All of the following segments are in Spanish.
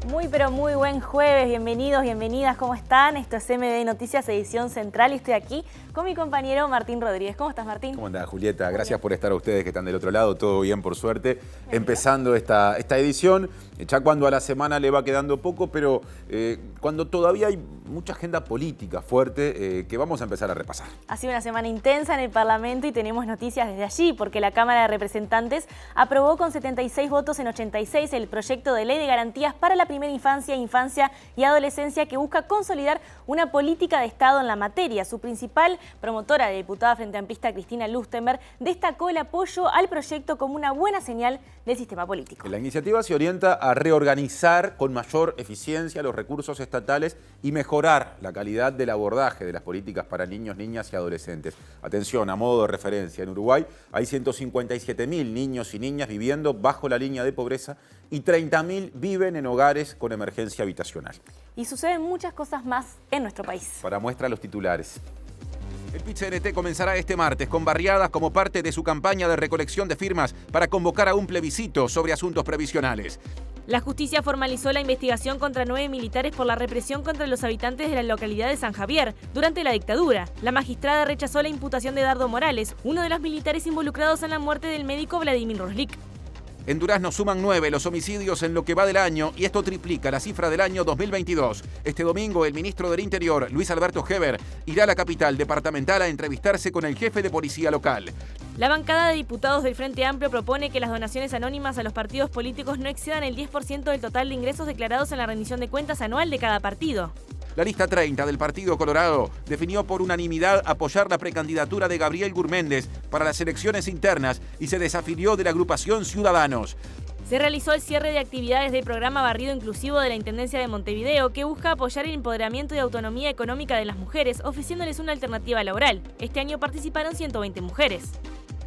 Muy pero muy buen jueves, bienvenidos, bienvenidas, ¿cómo están? Esto es MD Noticias, edición central y estoy aquí con mi compañero Martín Rodríguez. ¿Cómo estás, Martín? ¿Cómo andás, Julieta? Gracias por estar a ustedes que están del otro lado, todo bien por suerte. Bien. Empezando esta edición, ya cuando a la semana le va quedando poco, pero cuando todavía hay mucha agenda política fuerte que vamos a empezar a repasar. Ha sido una semana intensa en el Parlamento y tenemos noticias desde allí, porque la Cámara de Representantes aprobó con 76 votos en 86 el proyecto de ley de garantías para la primera infancia, infancia y adolescencia que busca consolidar una política de Estado en la materia. Su principal promotora, la diputada frente amplista Cristina Lustenberg, destacó el apoyo al proyecto como una buena señal del sistema político. La iniciativa se orienta a reorganizar con mayor eficiencia los recursos estatales y mejorar la calidad del abordaje de las políticas para niños, niñas y adolescentes. Atención, a modo de referencia, en Uruguay hay 157.000 niños y niñas viviendo bajo la línea de pobreza y 30.000 viven en hogares con emergencia habitacional. Y suceden muchas cosas más en nuestro país. Para muestra los titulares. El PIT-CNT comenzará este martes con barriadas como parte de su campaña de recolección de firmas para convocar a un plebiscito sobre asuntos previsionales. La justicia formalizó la investigación contra 9 militares por la represión contra los habitantes de la localidad de San Javier durante la dictadura. La magistrada rechazó la imputación de Dardo Morales, uno de los militares involucrados en la muerte del médico Vladimir Roslik. En Durazno suman 9 los homicidios en lo que va del año y esto triplica la cifra del año 2022. Este domingo el ministro del Interior, Luis Alberto Heber, irá a la capital departamental a entrevistarse con el jefe de policía local. La bancada de diputados del Frente Amplio propone que las donaciones anónimas a los partidos políticos no excedan el 10% del total de ingresos declarados en la rendición de cuentas anual de cada partido. La lista 30 del Partido Colorado definió por unanimidad apoyar la precandidatura de Gabriel Gurméndez para las elecciones internas y se desafilió de la agrupación Ciudadanos. Se realizó el cierre de actividades del programa Barrido Inclusivo de la Intendencia de Montevideo, que busca apoyar el empoderamiento y autonomía económica de las mujeres, ofreciéndoles una alternativa laboral. Este año participaron 120 mujeres.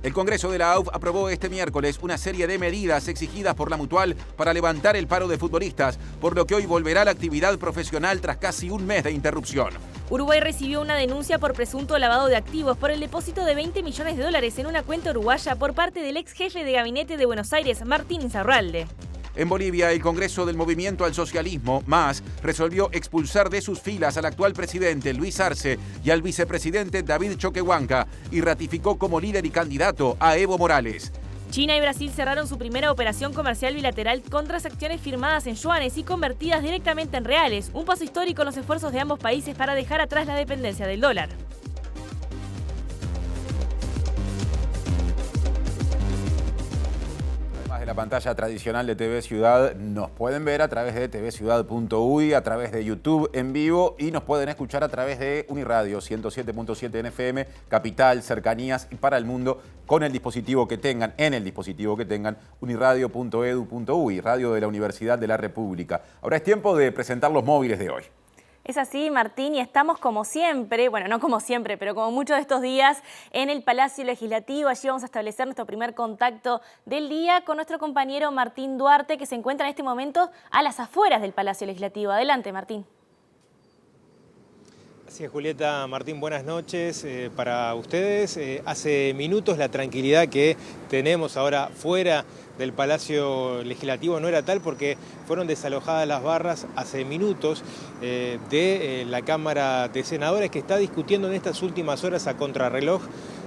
El Congreso de la AUF aprobó este miércoles una serie de medidas exigidas por la Mutual para levantar el paro de futbolistas, por lo que hoy volverá la actividad profesional tras casi un mes de interrupción. Uruguay recibió una denuncia por presunto lavado de activos por el depósito de 20 millones de dólares en una cuenta uruguaya por parte del ex jefe de gabinete de Buenos Aires, Martín Insaurralde. En Bolivia, el Congreso del Movimiento al Socialismo, MAS, resolvió expulsar de sus filas al actual presidente Luis Arce y al vicepresidente David Choquehuanca y ratificó como líder y candidato a Evo Morales. China y Brasil cerraron su primera operación comercial bilateral con transacciones firmadas en yuanes y convertidas directamente en reales, un paso histórico en los esfuerzos de ambos países para dejar atrás la dependencia del dólar. De la pantalla tradicional de TV Ciudad, nos pueden ver a través de tvciudad.uy, a través de YouTube en vivo y nos pueden escuchar a través de Uniradio 107.7 en FM, Capital, Cercanías y para el mundo con el dispositivo que tengan, uniradio.edu.uy, radio de la Universidad de la República. Ahora es tiempo de presentar los móviles de hoy. Es así, Martín, y estamos como siempre, bueno, no como siempre, pero como muchos de estos días, en el Palacio Legislativo. Allí vamos a establecer nuestro primer contacto del día con nuestro compañero Martín Duarte, que se encuentra en este momento a las afueras del Palacio Legislativo. Adelante, Martín. Así es, Julieta. Martín, buenas noches para ustedes. Hace minutos la tranquilidad que tenemos ahora fuera del Palacio Legislativo no era tal porque fueron desalojadas las barras hace minutos de la Cámara de Senadores, que está discutiendo en estas últimas horas a contrarreloj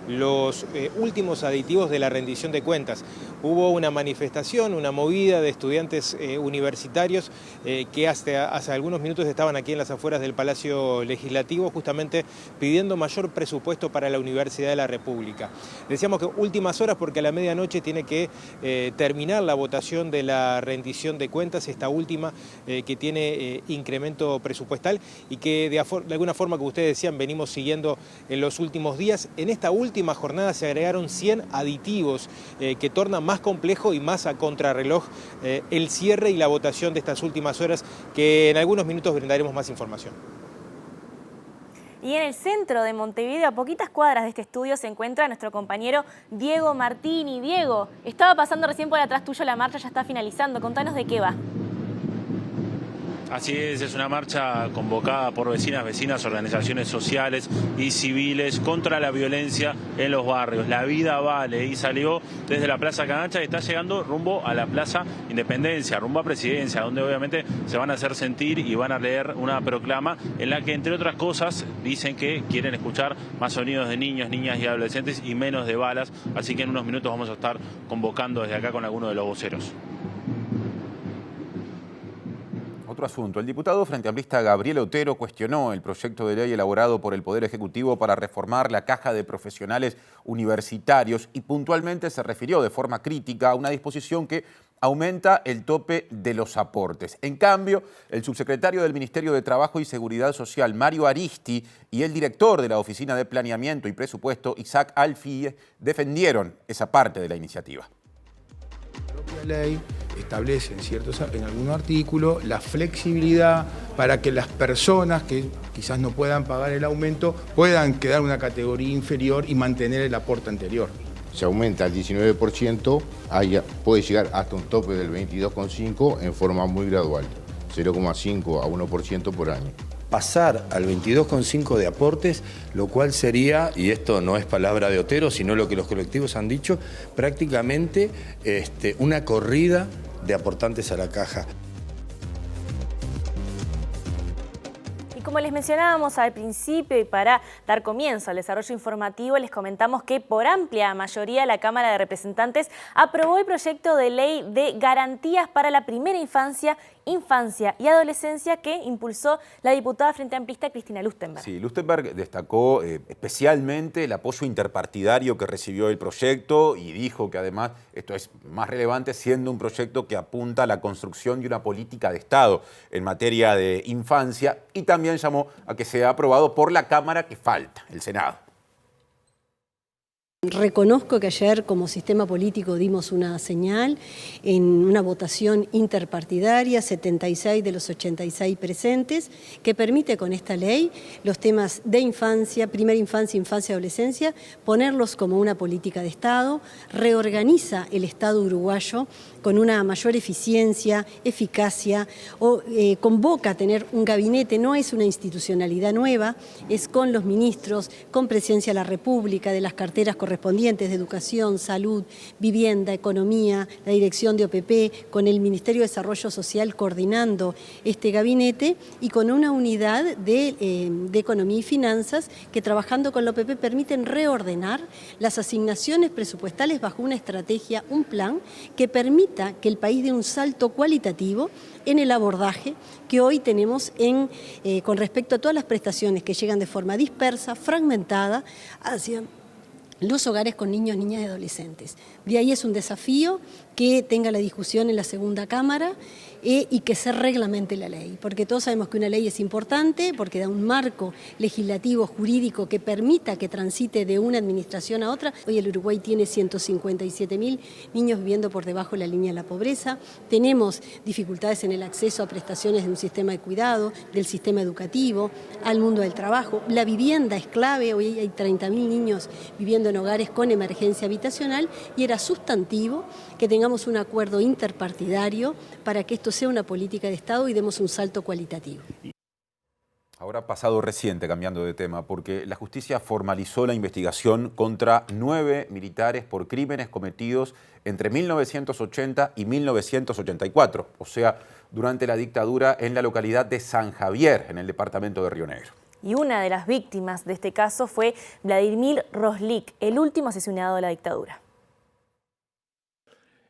los últimos aditivos de la rendición de cuentas. Hubo una manifestación, una movida de estudiantes universitarios que hace algunos minutos estaban aquí en las afueras del Palacio Legislativo justamente pidiendo mayor presupuesto para la Universidad de la República. Decíamos que últimas horas porque a la medianoche tiene que terminar la votación de la rendición de cuentas, esta última que tiene incremento presupuestal y que de alguna forma, como ustedes decían, venimos siguiendo en los últimos días. En esta última jornada se agregaron 100 aditivos que tornan más complejo y más a contrarreloj el cierre y la votación de estas últimas horas, que en algunos minutos brindaremos más información. Y en el centro de Montevideo, a poquitas cuadras de este estudio, se encuentra nuestro compañero Diego Martini. Diego, estaba pasando recién por atrás tuyo la marcha, ya está finalizando. Contanos de qué va. Así es una marcha convocada por vecinas, organizaciones sociales y civiles contra la violencia en los barrios. La vida vale, y salió desde la Plaza Canacha y está llegando rumbo a la Plaza Independencia, rumbo a Presidencia, donde obviamente se van a hacer sentir y van a leer una proclama en la que, entre otras cosas, dicen que quieren escuchar más sonidos de niños, niñas y adolescentes y menos de balas. Así que en unos minutos vamos a estar convocando desde acá con algunos de los voceros. Otro asunto. El diputado frente amplista Gabriel Otero cuestionó el proyecto de ley elaborado por el Poder Ejecutivo para reformar la caja de profesionales universitarios y puntualmente se refirió de forma crítica a una disposición que aumenta el tope de los aportes. En cambio, el subsecretario del Ministerio de Trabajo y Seguridad Social, Mario Aristi, y el director de la Oficina de Planeamiento y Presupuesto, Isaac Alfie, defendieron esa parte de la iniciativa. La propia ley establece en algún artículo la flexibilidad para que las personas que quizás no puedan pagar el aumento puedan quedar en una categoría inferior y mantener el aporte anterior. Se aumenta al 19%, puede llegar hasta un tope del 22,5% en forma muy gradual, 0,5 a 1% por año. Pasar al 22,5 de aportes, lo cual sería, y esto no es palabra de Otero, sino lo que los colectivos han dicho, prácticamente una corrida de aportantes a la caja. Como les mencionábamos al principio y para dar comienzo al desarrollo informativo, les comentamos que por amplia mayoría la Cámara de Representantes aprobó el proyecto de ley de garantías para la primera infancia y adolescencia que impulsó la diputada frente amplista Cristina Lustenberg. Sí, Lustenberg destacó especialmente el apoyo interpartidario que recibió el proyecto y dijo que además esto es más relevante siendo un proyecto que apunta a la construcción de una política de Estado en materia de infancia y también llamó a que sea aprobado por la Cámara que falta, el Senado. Reconozco que ayer como sistema político dimos una señal en una votación interpartidaria, 76 de los 86 presentes, que permite con esta ley los temas de infancia, primera infancia, infancia y adolescencia, ponerlos como una política de Estado, reorganiza el Estado uruguayo con una mayor eficiencia, eficacia, convoca a tener un gabinete, no es una institucionalidad nueva, es con los ministros, con presencia de la República, de las carteras correspondientes de Educación, Salud, Vivienda, Economía, la Dirección de OPP, con el Ministerio de Desarrollo Social coordinando este gabinete y con una unidad de Economía y Finanzas que trabajando con la OPP permiten reordenar las asignaciones presupuestales bajo una estrategia, un plan que permita que el país dé un salto cualitativo en el abordaje que hoy tenemos con respecto a todas las prestaciones que llegan de forma dispersa, fragmentada, hacia los hogares con niños, niñas y adolescentes. De ahí es un desafío que tenga la discusión en la segunda Cámara y que se reglamente la ley, porque todos sabemos que una ley es importante, porque da un marco legislativo, jurídico, que permita que transite de una administración a otra. Hoy el Uruguay tiene 157.000 niños viviendo por debajo de la línea de la pobreza, tenemos dificultades en el acceso a prestaciones de un sistema de cuidado, del sistema educativo, al mundo del trabajo. La vivienda es clave, hoy hay 30.000 niños viviendo en hogares con emergencia habitacional y era sustantivo que tengamos un acuerdo interpartidario para que esto sea una política de Estado y demos un salto cualitativo. Ahora pasado reciente, cambiando de tema, porque la justicia formalizó la investigación contra 9 militares por crímenes cometidos entre 1980 y 1984, o sea, durante la dictadura en la localidad de San Javier, en el departamento de Río Negro. Y una de las víctimas de este caso fue Vladimir Roslik, el último asesinado de la dictadura.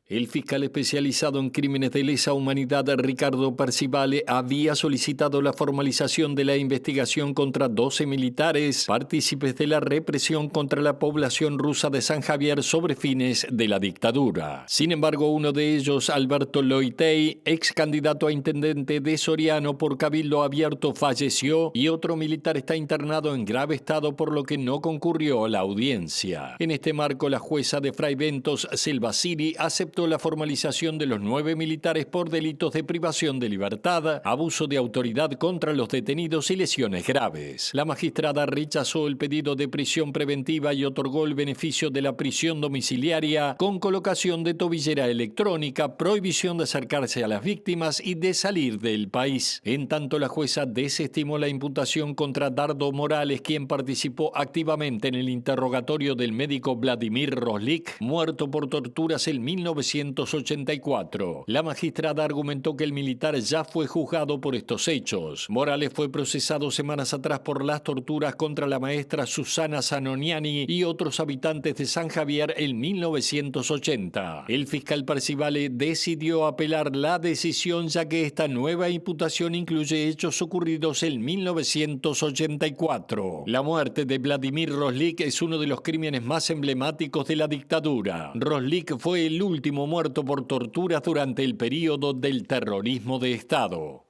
El fiscal especializado en crímenes de lesa humanidad, Ricardo Percivale, había solicitado la formalización de la investigación contra 12 militares partícipes de la represión contra la población rusa de San Javier sobre fines de la dictadura. Sin embargo, uno de ellos, Alberto Loitey, ex candidato a intendente de Soriano por Cabildo Abierto, falleció y otro militar está internado en grave estado, por lo que no concurrió a la audiencia. En este marco, la jueza de Fray Bentos, Selva Siri, aceptó aceptó la formalización de los 9 militares por delitos de privación de libertad, abuso de autoridad contra los detenidos y lesiones graves. La magistrada rechazó el pedido de prisión preventiva y otorgó el beneficio de la prisión domiciliaria con colocación de tobillera electrónica, prohibición de acercarse a las víctimas y de salir del país. En tanto, la jueza desestimó la imputación contra Dardo Morales, quien participó activamente en el interrogatorio del médico Vladimir Roslik, muerto por torturas en 1984. La magistrada argumentó que el militar ya fue juzgado por estos hechos. Morales fue procesado semanas atrás por las torturas contra la maestra Susana Zanoniani y otros habitantes de San Javier en 1980. El fiscal Percivale decidió apelar la decisión, ya que esta nueva imputación incluye hechos ocurridos en 1984. La muerte de Vladimir Roslik es uno de los crímenes más emblemáticos de la dictadura. Roslik fue el último muerto por torturas durante el período del terrorismo de Estado.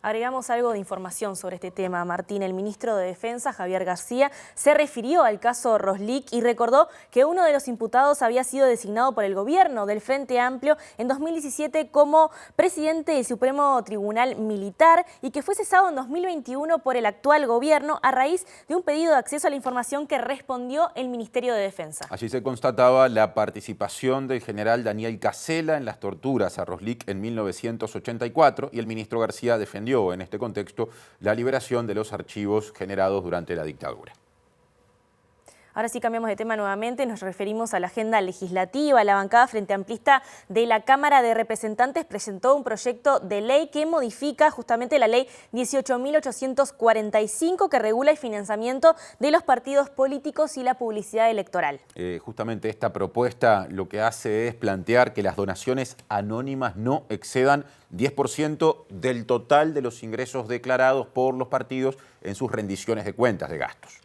Agregamos algo de información sobre este tema, Martín. El ministro de Defensa, Javier García, se refirió al caso Roslik y recordó que uno de los imputados había sido designado por el gobierno del Frente Amplio en 2017 como presidente del Supremo Tribunal Militar y que fue cesado en 2021 por el actual gobierno a raíz de un pedido de acceso a la información que respondió el Ministerio de Defensa. Allí se constataba la participación del general Daniel Casella en las torturas a Roslik en 1984 y el ministro García defendió en este contexto la liberación de los archivos generados durante la dictadura. Ahora sí cambiamos de tema nuevamente, nos referimos a la agenda legislativa. La bancada Frente Amplista de la Cámara de Representantes presentó un proyecto de ley que modifica justamente la ley 18.845 que regula el financiamiento de los partidos políticos y la publicidad electoral. Justamente esta propuesta lo que hace es plantear que las donaciones anónimas no excedan 10% del total de los ingresos declarados por los partidos en sus rendiciones de cuentas de gastos.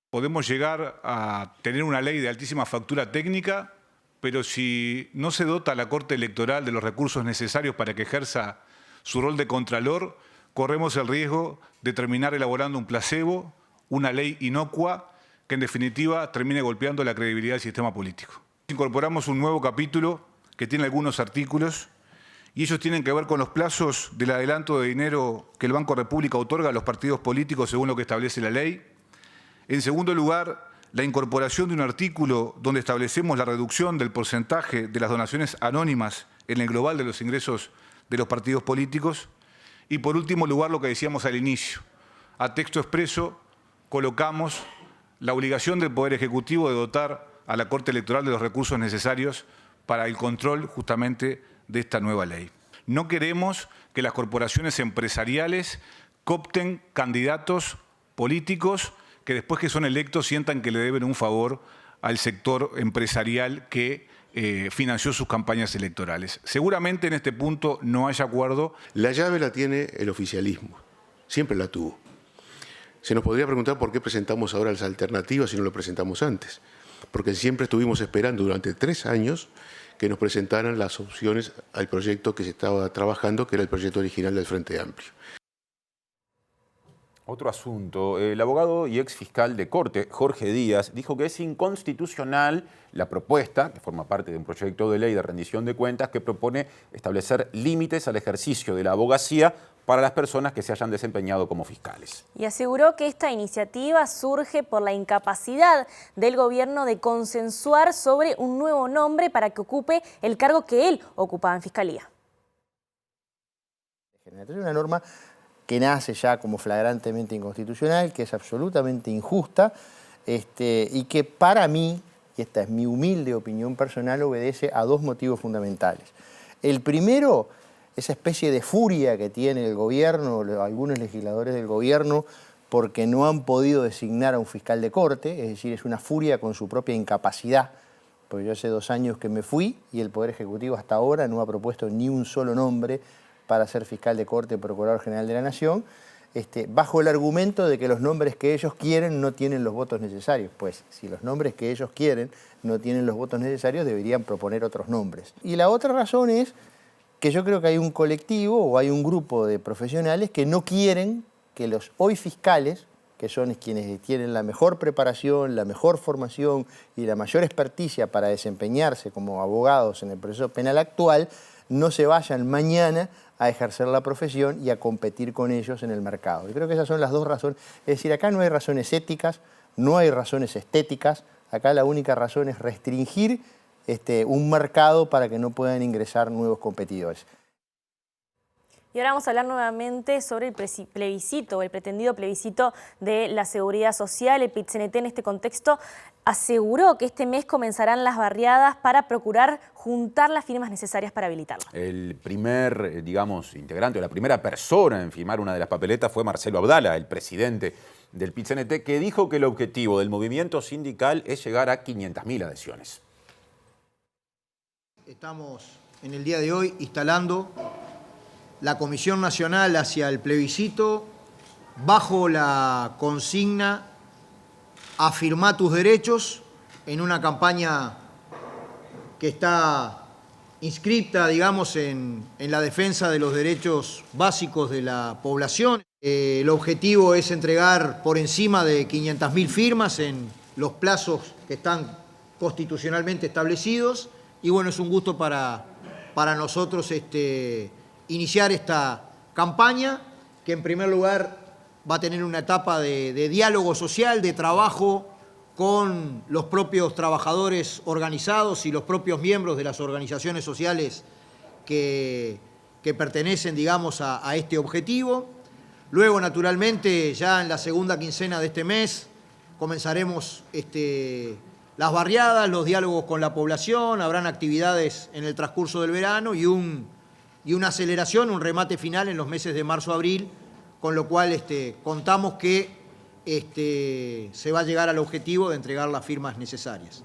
Podemos llegar a tener una ley de altísima factura técnica, pero si no se dota a la Corte Electoral de los recursos necesarios para que ejerza su rol de contralor, corremos el riesgo de terminar elaborando un placebo, una ley inocua, que en definitiva termine golpeando la credibilidad del sistema político. Incorporamos un nuevo capítulo que tiene algunos artículos y ellos tienen que ver con los plazos del adelanto de dinero que el Banco República otorga a los partidos políticos según lo que establece la ley. En segundo lugar, la incorporación de un artículo donde establecemos la reducción del porcentaje de las donaciones anónimas en el global de los ingresos de los partidos políticos. Y por último lugar, lo que decíamos al inicio, a texto expreso colocamos la obligación del Poder Ejecutivo de dotar a la Corte Electoral de los recursos necesarios para el control justamente de esta nueva ley. No queremos que las corporaciones empresariales coopten candidatos políticos que después que son electos sientan que le deben un favor al sector empresarial que financió sus campañas electorales. Seguramente en este punto no hay acuerdo. La llave la tiene el oficialismo, siempre la tuvo. Se nos podría preguntar por qué presentamos ahora las alternativas y no lo presentamos antes. Porque siempre estuvimos esperando durante 3 años que nos presentaran las opciones al proyecto que se estaba trabajando, que era el proyecto original del Frente Amplio. Otro asunto, el abogado y ex fiscal de Corte, Jorge Díaz, dijo que es inconstitucional la propuesta, que forma parte de un proyecto de ley de rendición de cuentas, que propone establecer límites al ejercicio de la abogacía para las personas que se hayan desempeñado como fiscales. Y aseguró que esta iniciativa surge por la incapacidad del gobierno de consensuar sobre un nuevo nombre para que ocupe el cargo que él ocupaba en Fiscalía. Es una norma que nace ya como flagrantemente inconstitucional, que es absolutamente injusta y que para mí, y esta es mi humilde opinión personal, obedece a 2 motivos fundamentales. El primero, esa especie de furia que tiene el gobierno, algunos legisladores del gobierno, porque no han podido designar a un fiscal de corte, es decir, es una furia con su propia incapacidad, porque yo hace 2 años que me fui y el Poder Ejecutivo hasta ahora no ha propuesto ni un solo nombre para ser fiscal de corte, Procurador General de la Nación, bajo el argumento de que los nombres que ellos quieren no tienen los votos necesarios. Pues si los nombres que ellos quieren no tienen los votos necesarios, deberían proponer otros nombres. Y la otra razón es que yo creo que hay un colectivo o hay un grupo de profesionales que no quieren que los hoy fiscales que son quienes tienen la mejor preparación, la mejor formación y la mayor experticia para desempeñarse como abogados en el proceso penal actual, no se vayan mañana a ejercer la profesión y a competir con ellos en el mercado. Yo creo que esas son las dos razones. Es decir, acá no hay razones éticas, no hay razones estéticas, acá la única razón es restringir un mercado para que no puedan ingresar nuevos competidores. Y ahora vamos a hablar nuevamente sobre el plebiscito, el pretendido plebiscito de la seguridad social. El PIT-CNT en este contexto aseguró que este mes comenzarán las barriadas para procurar juntar las firmas necesarias para habilitarlo. El primer, integrante o la primera persona en firmar una de las papeletas fue Marcelo Abdala, el presidente del PIT-CNT, que dijo que el objetivo del movimiento sindical es llegar a 500.000 adhesiones. Estamos en el día de hoy instalando la Comisión Nacional hacia el plebiscito bajo la consigna Afirmá tus derechos, en una campaña que está inscripta, en la defensa de los derechos básicos de la población. El objetivo es entregar por encima de 500.000 firmas en los plazos que están constitucionalmente establecidos. Y bueno, es un gusto para nosotros iniciar esta campaña, que en primer lugar va a tener una etapa de diálogo social, de trabajo con los propios trabajadores organizados y los propios miembros de las organizaciones sociales que pertenecen, a este objetivo. Luego, naturalmente, ya en la segunda quincena de este mes comenzaremos las barriadas, los diálogos con la población, habrán actividades en el transcurso del verano y una aceleración, un remate final en los meses de marzo-abril, con lo cual contamos que se va a llegar al objetivo de entregar las firmas necesarias.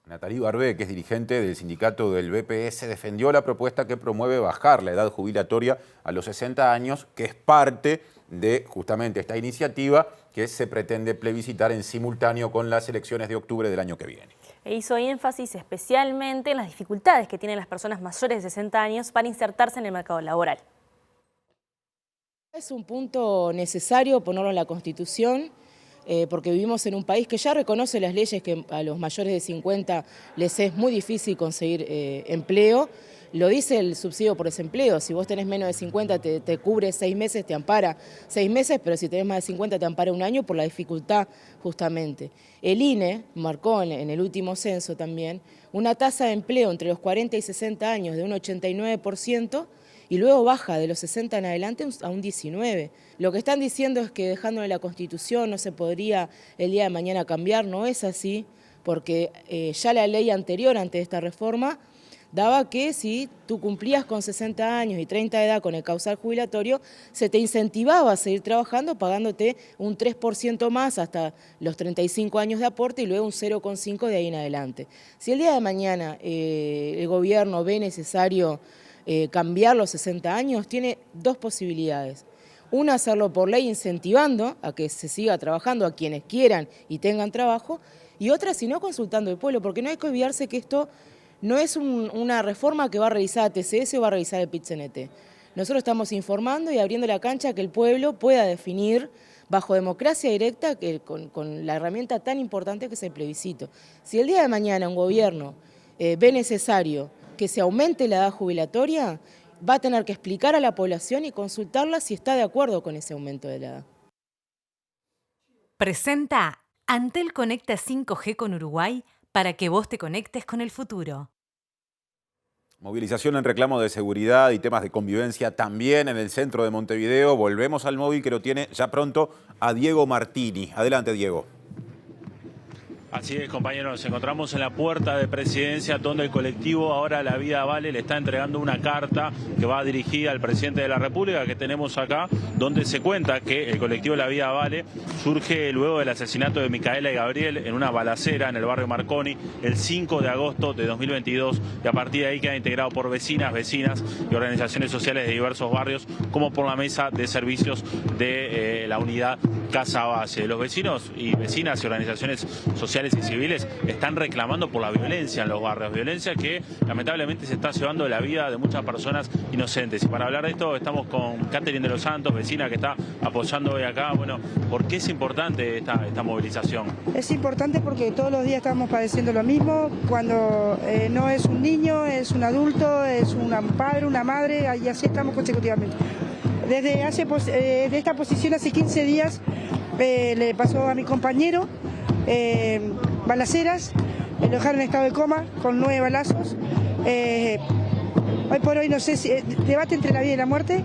Nathalie Barbé, que es dirigente del sindicato del BPS, defendió la propuesta que promueve bajar la edad jubilatoria a los 60 años, que es parte de justamente esta iniciativa que se pretende plebiscitar en simultáneo con las elecciones de octubre del año que viene. E hizo énfasis especialmente en las dificultades que tienen las personas mayores de 60 años para insertarse en el mercado laboral. Es un punto necesario ponerlo en la Constitución, porque vivimos en un país que ya reconoce las leyes que a los mayores de 50 les es muy difícil conseguir empleo. Lo dice el subsidio por desempleo: si vos tenés menos de 50 te cubre 6 meses, te ampara 6 meses, pero si tenés más de 50 te ampara 1 año por la dificultad justamente. El INE marcó en el último censo también una tasa de empleo entre los 40 y 60 años de un 89%, y luego baja de los 60 en adelante a un 19%. Lo que están diciendo es que dejándole la Constitución no se podría el día de mañana cambiar. No es así, porque ya la ley anterior, antes de esta reforma, daba que si tú cumplías con 60 años y 30 de edad con el causal jubilatorio, se te incentivaba a seguir trabajando pagándote un 3% más hasta los 35 años de aporte y luego un 0,5% de ahí en adelante. Si el día de mañana el gobierno ve necesario cambiar los 60 años, tiene dos posibilidades. Una, hacerlo por ley incentivando a que se siga trabajando a quienes quieran y tengan trabajo, y otra, si no, consultando al pueblo, porque no hay que olvidarse que esto no es una reforma que va a realizar TCS o va a realizar el PIT-CNT. Nosotros estamos informando y abriendo la cancha a que el pueblo pueda definir bajo democracia directa con la herramienta tan importante que es el plebiscito. Si el día de mañana un gobierno ve necesario que se aumente la edad jubilatoria, va a tener que explicar a la población y consultarla si está de acuerdo con ese aumento de la edad. Presenta Antel Conecta 5G con Uruguay para que vos te conectes con el futuro. Movilización en reclamo de seguridad y temas de convivencia también en el centro de Montevideo. Volvemos al móvil que lo tiene ya pronto a Diego Martini. Adelante, Diego. Así es, compañeros, nos encontramos en la puerta de Presidencia, donde el colectivo Ahora la Vida Vale le está entregando una carta que va dirigida al presidente de la República, que tenemos acá, donde se cuenta que el colectivo La Vida Vale surge luego del asesinato de Micaela y Gabriel en una balacera en el barrio Marconi el 5 de agosto de 2022, y a partir de ahí queda integrado por vecinas y organizaciones sociales de diversos barrios, como por la mesa de servicios de la unidad Casa Base. Los vecinos y vecinas y organizaciones sociales sociales y civiles están reclamando por la violencia en los barrios, violencia que lamentablemente se está llevando la vida de muchas personas inocentes. Y para hablar de esto estamos con Catherine de los Santos, vecina que está apoyando hoy acá. Bueno, ¿por qué es importante esta movilización? Es importante porque todos los días estamos padeciendo lo mismo, cuando no es un niño, es un adulto, es un padre, una madre, y así estamos consecutivamente. De esta posición hace 15 días le pasó a mi compañero balaceras, lo dejaron en estado de coma con 9 balazos. Hoy por hoy no sé si debate entre la vida y la muerte,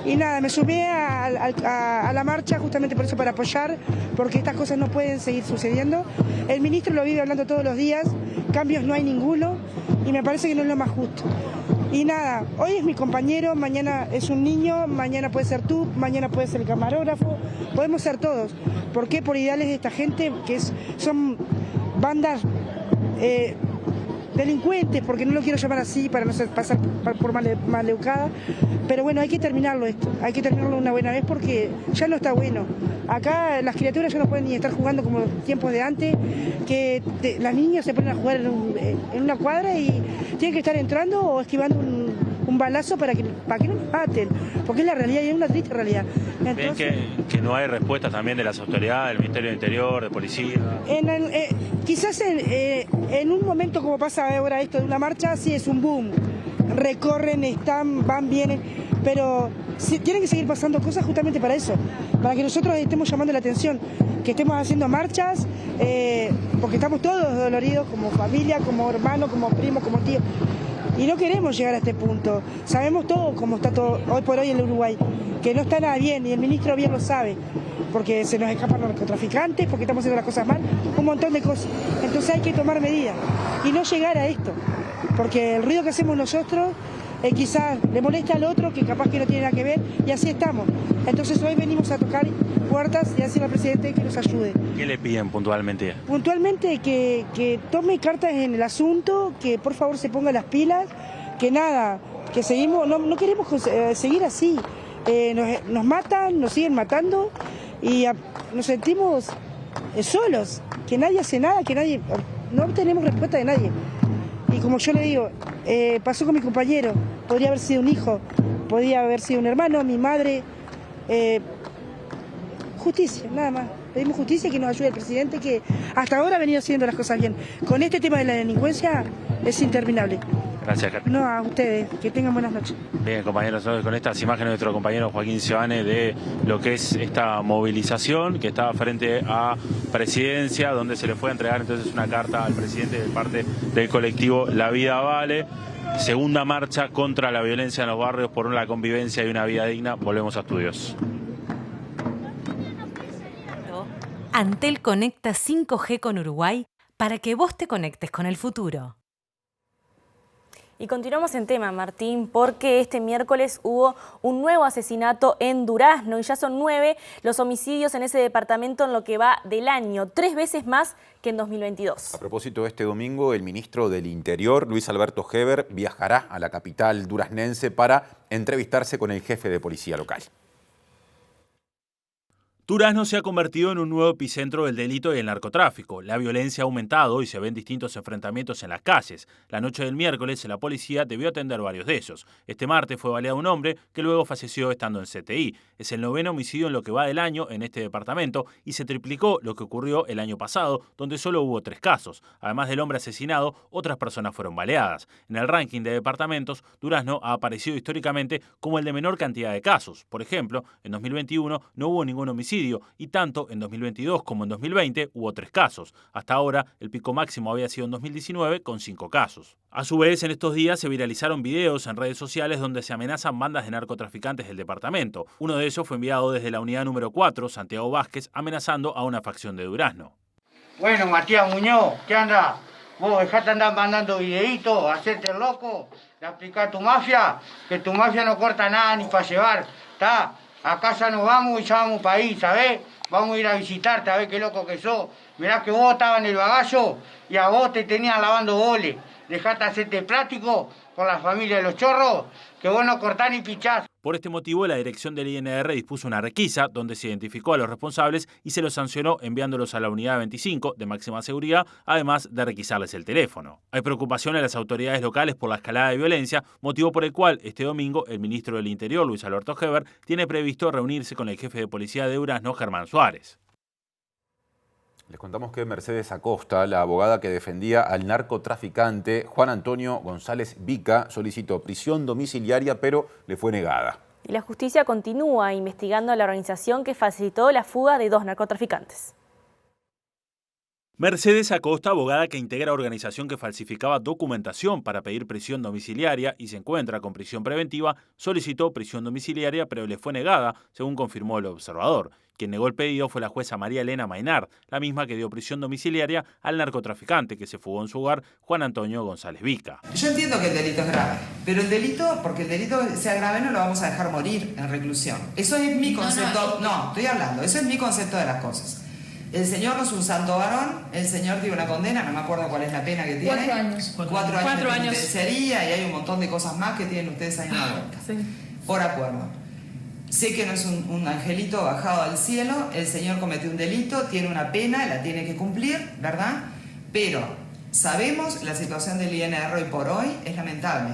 y nada, me sumé a la marcha justamente por eso, para apoyar, porque estas cosas no pueden seguir sucediendo. El ministro lo vive hablando todos los días, cambios no hay ninguno y me parece que no es lo más justo. Y nada, hoy es mi compañero, mañana es un niño, mañana puede ser tú, mañana puede ser el camarógrafo, podemos ser todos. ¿Por qué? Por ideales de esta gente que son bandas delincuentes, porque no lo quiero llamar así para no pasar por maleducada, pero bueno, hay que terminarlo esto, hay que terminarlo una buena vez porque ya no está bueno. Acá las criaturas ya no pueden ni estar jugando como los tiempos de antes, que las niñas se ponen a jugar en una cuadra y tienen que estar entrando o esquivando un balazo para que no nos maten, porque es la realidad y es una triste realidad. Entonces, ¿ven que no hay respuestas también de las autoridades, del Ministerio del Interior, de Policía? Quizás en un momento como pasa ahora esto de una marcha, sí es un boom, recorren, están, van, vienen, pero tienen que seguir pasando cosas justamente para eso, para que nosotros estemos llamando la atención, que estemos haciendo marchas, porque estamos todos doloridos como familia, como hermanos, como primos, como tíos. Y no queremos llegar a este punto. Sabemos todo cómo está todo hoy por hoy en el Uruguay, que no está nada bien, y el ministro bien lo sabe, porque se nos escapan los narcotraficantes, porque estamos haciendo las cosas mal, un montón de cosas. Entonces hay que tomar medidas y no llegar a esto, porque el ruido que hacemos nosotros quizás le molesta al otro, que capaz que no tiene nada que ver, y así estamos. Entonces hoy venimos a tocar puertas y a decirle al presidente que nos ayude. ¿Qué le piden puntualmente? Puntualmente que tome cartas en el asunto, que por favor se ponga las pilas, que nada, que seguimos, no queremos seguir así. Nos matan, nos siguen matando y nos sentimos solos, que nadie hace nada, no tenemos respuesta de nadie. Y como yo le digo, pasó con mi compañero, podría haber sido un hijo, podría haber sido un hermano, mi madre. Justicia, nada más. Pedimos justicia y que nos ayude el presidente, que hasta ahora ha venido haciendo las cosas bien. Con este tema de la delincuencia es interminable. Gracias, Catherine. No, a ustedes, que tengan buenas noches. Bien, compañeros, con estas imágenes de nuestro compañero Joaquín Seoane de lo que es esta movilización que estaba frente a Presidencia, donde se le fue a entregar entonces una carta al presidente de parte del colectivo La Vida Vale. Segunda marcha contra la violencia en los barrios por la convivencia y una vida digna. Volvemos a estudios. Antel conecta 5G con Uruguay para que vos te conectes con el futuro. Y continuamos en tema, Martín, porque este miércoles hubo un nuevo asesinato en Durazno y ya son 9 los homicidios en ese departamento en lo que va del año, 3 veces más que en 2022. A propósito, este domingo el ministro del Interior, Luis Alberto Heber, viajará a la capital duraznense para entrevistarse con el jefe de policía local. Durazno se ha convertido en un nuevo epicentro del delito y el narcotráfico. La violencia ha aumentado y se ven distintos enfrentamientos en las calles. La noche del miércoles, la policía debió atender varios de ellos. Este martes fue baleado un hombre que luego falleció estando en CTI. Es el 9º homicidio en lo que va del año en este departamento y se triplicó lo que ocurrió el año pasado, donde solo hubo 3 casos. Además del hombre asesinado, otras personas fueron baleadas. En el ranking de departamentos, Durazno ha aparecido históricamente como el de menor cantidad de casos. Por ejemplo, en 2021 no hubo ningún homicidio y tanto en 2022 como en 2020 hubo 3 casos. Hasta ahora, el pico máximo había sido en 2019 con 5 casos. A su vez, en estos días se viralizaron videos en redes sociales donde se amenazan bandas de narcotraficantes del departamento. Uno de ellos fue enviado desde la unidad número 4, Santiago Vázquez, amenazando a una facción de Durazno. Bueno, Matías Muñoz, ¿qué anda? Vos dejate andar mandando videitos, hacerte el loco, le explicás a tu mafia, que tu mafia no corta nada ni para llevar, ¿está? A casa nos vamos y ya vamos para ahí, ¿sabés? Vamos a ir a visitarte, a ver qué loco que sos. Mirá que vos estabas en el bagallo y a vos te tenían lavando goles. Dejaste hacerte plástico con la familia de los chorros, que vos no cortás ni pichás. Por este motivo, la dirección del INR dispuso una requisa donde se identificó a los responsables y se los sancionó enviándolos a la unidad 25 de máxima seguridad, además de requisarles el teléfono. Hay preocupación en las autoridades locales por la escalada de violencia, motivo por el cual este domingo el ministro del Interior, Luis Alberto Heber, tiene previsto reunirse con el jefe de policía de Durazno, Germán Suárez. Les contamos que Mercedes Acosta, la abogada que defendía al narcotraficante Juan Antonio González Vica, solicitó prisión domiciliaria, pero le fue negada. Y la justicia continúa investigando a la organización que facilitó la fuga de 2 narcotraficantes. Mercedes Acosta, abogada que integra organización que falsificaba documentación para pedir prisión domiciliaria y se encuentra con prisión preventiva, solicitó prisión domiciliaria pero le fue negada, según confirmó el observador. Quien negó el pedido fue la jueza María Elena Maynard, la misma que dio prisión domiciliaria al narcotraficante que se fugó en su hogar, Juan Antonio González Vica. Yo entiendo que el delito es grave, pero el delito, porque el delito sea grave, no lo vamos a dejar morir en reclusión. Eso es mi concepto, eso es mi concepto de las cosas. El señor no es un santo varón, el señor tiene una condena, no me acuerdo cuál es la pena que tiene. 4 años. 4 años de penitenciaría y hay un montón de cosas más que tienen ustedes ahí en la vuelta. Sí. Por acuerdo. Sé que no es un angelito bajado al cielo, el señor cometió un delito, tiene una pena, la tiene que cumplir, ¿verdad? Pero sabemos la situación del INR hoy por hoy es lamentable.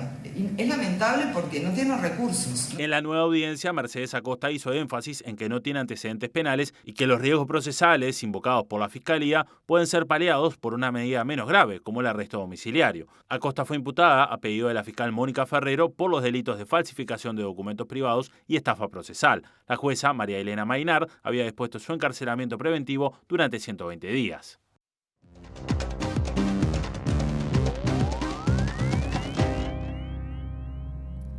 Es lamentable porque no tiene recursos. En la nueva audiencia, Mercedes Acosta hizo énfasis en que no tiene antecedentes penales y que los riesgos procesales invocados por la Fiscalía pueden ser paliados por una medida menos grave, como el arresto domiciliario. Acosta fue imputada, a pedido de la fiscal Mónica Ferrero, por los delitos de falsificación de documentos privados y estafa procesal. La jueza María Elena Maynard había dispuesto su encarcelamiento preventivo durante 120 días.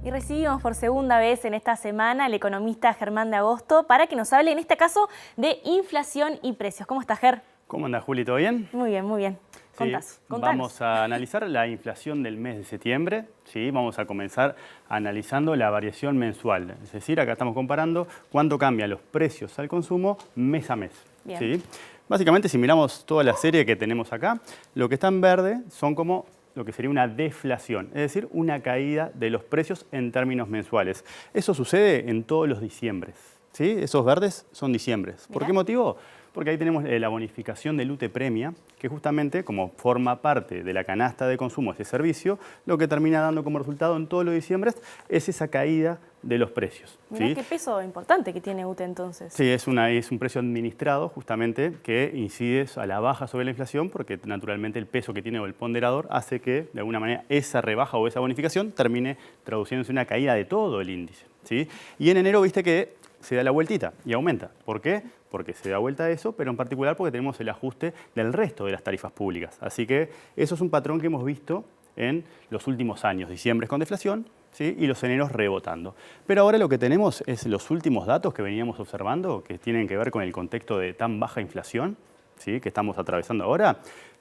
Y recibimos por segunda vez en esta semana al economista Germán de Agosto para que nos hable en este caso de inflación y precios. ¿Cómo está, Ger? ¿Cómo anda, Juli? ¿Todo bien? Muy bien, muy bien. Contanos. Vamos a analizar la inflación del mes de septiembre. ¿Sí? Vamos a comenzar analizando la variación mensual. Es decir, acá estamos comparando cuánto cambian los precios al consumo mes a mes. Bien. ¿Sí? Básicamente, si miramos toda la serie que tenemos acá, lo que está en verde son como lo que sería una deflación, es decir, una caída de los precios en términos mensuales. Eso sucede en todos los diciembres, ¿sí? Esos verdes son diciembres. ¿Por qué motivo? Porque ahí tenemos la bonificación del UTE Premia, que justamente, como forma parte de la canasta de consumo de ese servicio, lo que termina dando como resultado en todos los diciembres es esa caída de los precios. Mirá ¿sí? qué peso importante que tiene UTE entonces. Sí, es un precio administrado justamente que incide a la baja sobre la inflación porque naturalmente el peso que tiene o el ponderador hace que de alguna manera esa rebaja o esa bonificación termine traduciéndose en una caída de todo el índice. ¿Sí? Y en enero viste que se da la vueltita y aumenta. ¿Por qué? Porque se da vuelta a eso, pero en particular porque tenemos el ajuste del resto de las tarifas públicas. Así que eso es un patrón que hemos visto en los últimos años, diciembre con deflación, ¿sí? Y los eneros rebotando. Pero ahora lo que tenemos es los últimos datos que veníamos observando, que tienen que ver con el contexto de tan baja inflación, ¿sí? Que estamos atravesando ahora,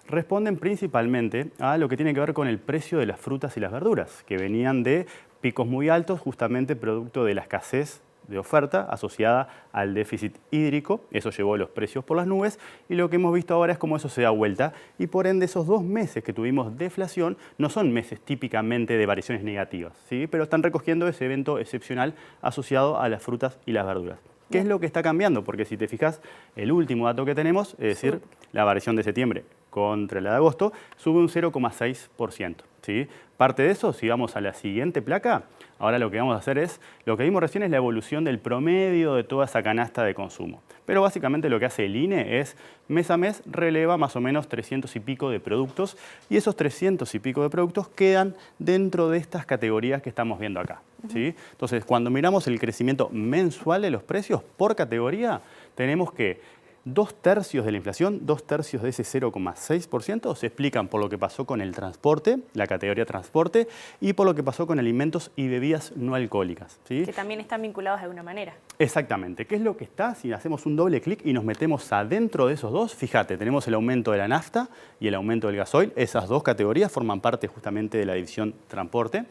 responden principalmente a lo que tiene que ver con el precio de las frutas y las verduras, que venían de picos muy altos, justamente producto de la escasez de oferta asociada al déficit hídrico. Eso llevó los precios por las nubes y lo que hemos visto ahora es cómo eso se da vuelta y por ende esos 2 meses que tuvimos deflación no son meses típicamente de variaciones negativas, ¿sí? Pero están recogiendo ese evento excepcional asociado a las frutas y las verduras. ¿Qué es lo que está cambiando? Porque si te fijas, el último dato que tenemos, es decir, la variación de septiembre contra la de agosto, sube un 0,6%. ¿Sí? Parte de eso, si vamos a la siguiente placa, ahora lo que vamos a hacer es, lo que vimos recién es la evolución del promedio de toda esa canasta de consumo. Pero básicamente lo que hace el INE es, mes a mes, releva más o menos 300 y pico de productos y esos 300 y pico de productos quedan dentro de estas categorías que estamos viendo acá. ¿Sí? Entonces, cuando miramos el crecimiento mensual de los precios por categoría, tenemos que 2/3 de la inflación, 2/3 de ese 0,6% se explican por lo que pasó con el transporte, la categoría transporte, y por lo que pasó con alimentos y bebidas no alcohólicas. ¿Sí? Que también están vinculados de alguna manera. Exactamente. ¿Qué es lo que está? Si hacemos un doble clic y nos metemos adentro de esos dos, fíjate, tenemos el aumento de la nafta y el aumento del gasoil. Esas 2 categorías forman parte justamente de la división transporte.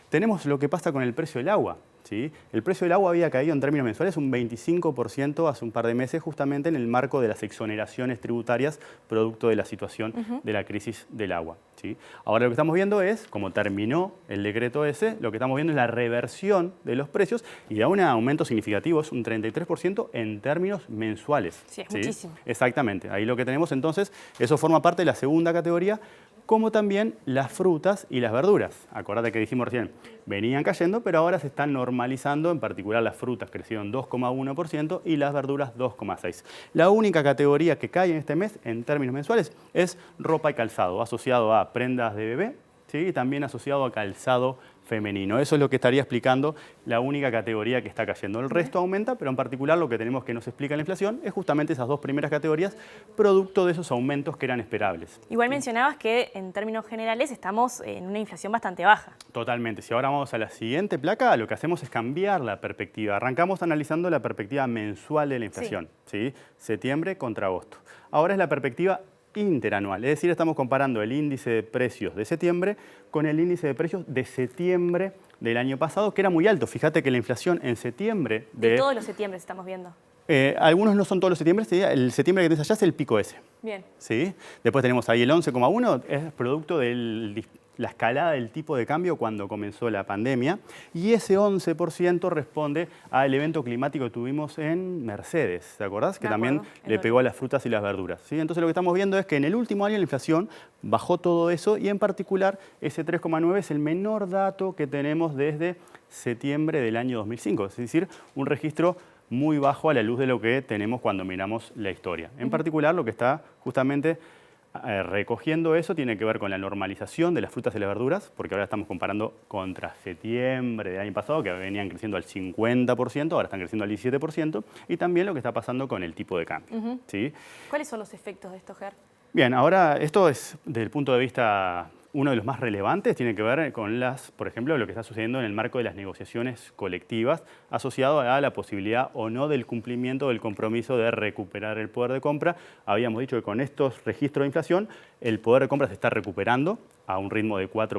Tenemos lo que pasa con el precio del agua. ¿sí? El precio del agua había caído en términos mensuales un 25% hace un par de meses, justamente en el marco de las exoneraciones tributarias producto de la situación de la crisis del agua, ¿sí? Ahora lo que estamos viendo es, como terminó el decreto ese, lo que estamos viendo es la reversión de los precios y da un aumento significativo, es un 33% en términos mensuales. Sí, es muchísimo. Exactamente, ahí lo que tenemos entonces, eso forma parte de la segunda categoría, como también las frutas y las verduras. Acordate que dijimos recién, venían cayendo, pero ahora se están normalizando, en particular las frutas crecieron 2,1% y las verduras 2,6%. La única categoría que cae en este mes, en términos mensuales, es ropa y calzado, asociado a prendas de bebé, ¿sí? Y también asociado a calzado femenino. Eso es lo que estaría explicando la única categoría que está cayendo. El resto aumenta, pero en particular lo que tenemos que nos explica la inflación es justamente esas dos primeras categorías, producto de esos aumentos que eran esperables. Igual mencionabas que en términos generales estamos en una inflación bastante baja. Totalmente. Si ahora vamos a la siguiente placa, lo que hacemos es cambiar la perspectiva. Arrancamos analizando la perspectiva mensual de la inflación, ¿sí? Septiembre contra agosto. Ahora es la perspectiva interanual, es decir, estamos comparando el índice de precios de septiembre con el índice de precios de septiembre del año pasado, que era muy alto. Fíjate que la inflación en septiembre de todos los septiembres estamos viendo. Algunos no son todos los septiembre, el septiembre que tenés allá es el pico ese. Bien. ¿Sí? Después tenemos ahí el 11,1, es producto de la escalada del tipo de cambio cuando comenzó la pandemia, y ese 11% responde al evento climático que tuvimos en Mercedes, ¿te acordás? Que también le pegó a las frutas y las verduras, ¿sí? Entonces lo que estamos viendo es que en el último año la inflación bajó todo eso y en particular ese 3,9 es el menor dato que tenemos desde septiembre del año 2005, es decir, un registro muy bajo a la luz de lo que tenemos cuando miramos la historia. En particular lo que está justamente recogiendo eso tiene que ver con la normalización de las frutas y las verduras, porque ahora estamos comparando contra septiembre del año pasado, que venían creciendo al 50%, ahora están creciendo al 17%, y también lo que está pasando con el tipo de cambio. ¿Sí? ¿Cuáles son los efectos de esto, Ger? Bien, ahora esto es desde el punto de vista, uno de los más relevantes, tiene que ver con por ejemplo, lo que está sucediendo en el marco de las negociaciones colectivas, asociado a la posibilidad o no del cumplimiento del compromiso de recuperar el poder de compra. Habíamos dicho que con estos registros de inflación, el poder de compra se está recuperando a un ritmo de 4%,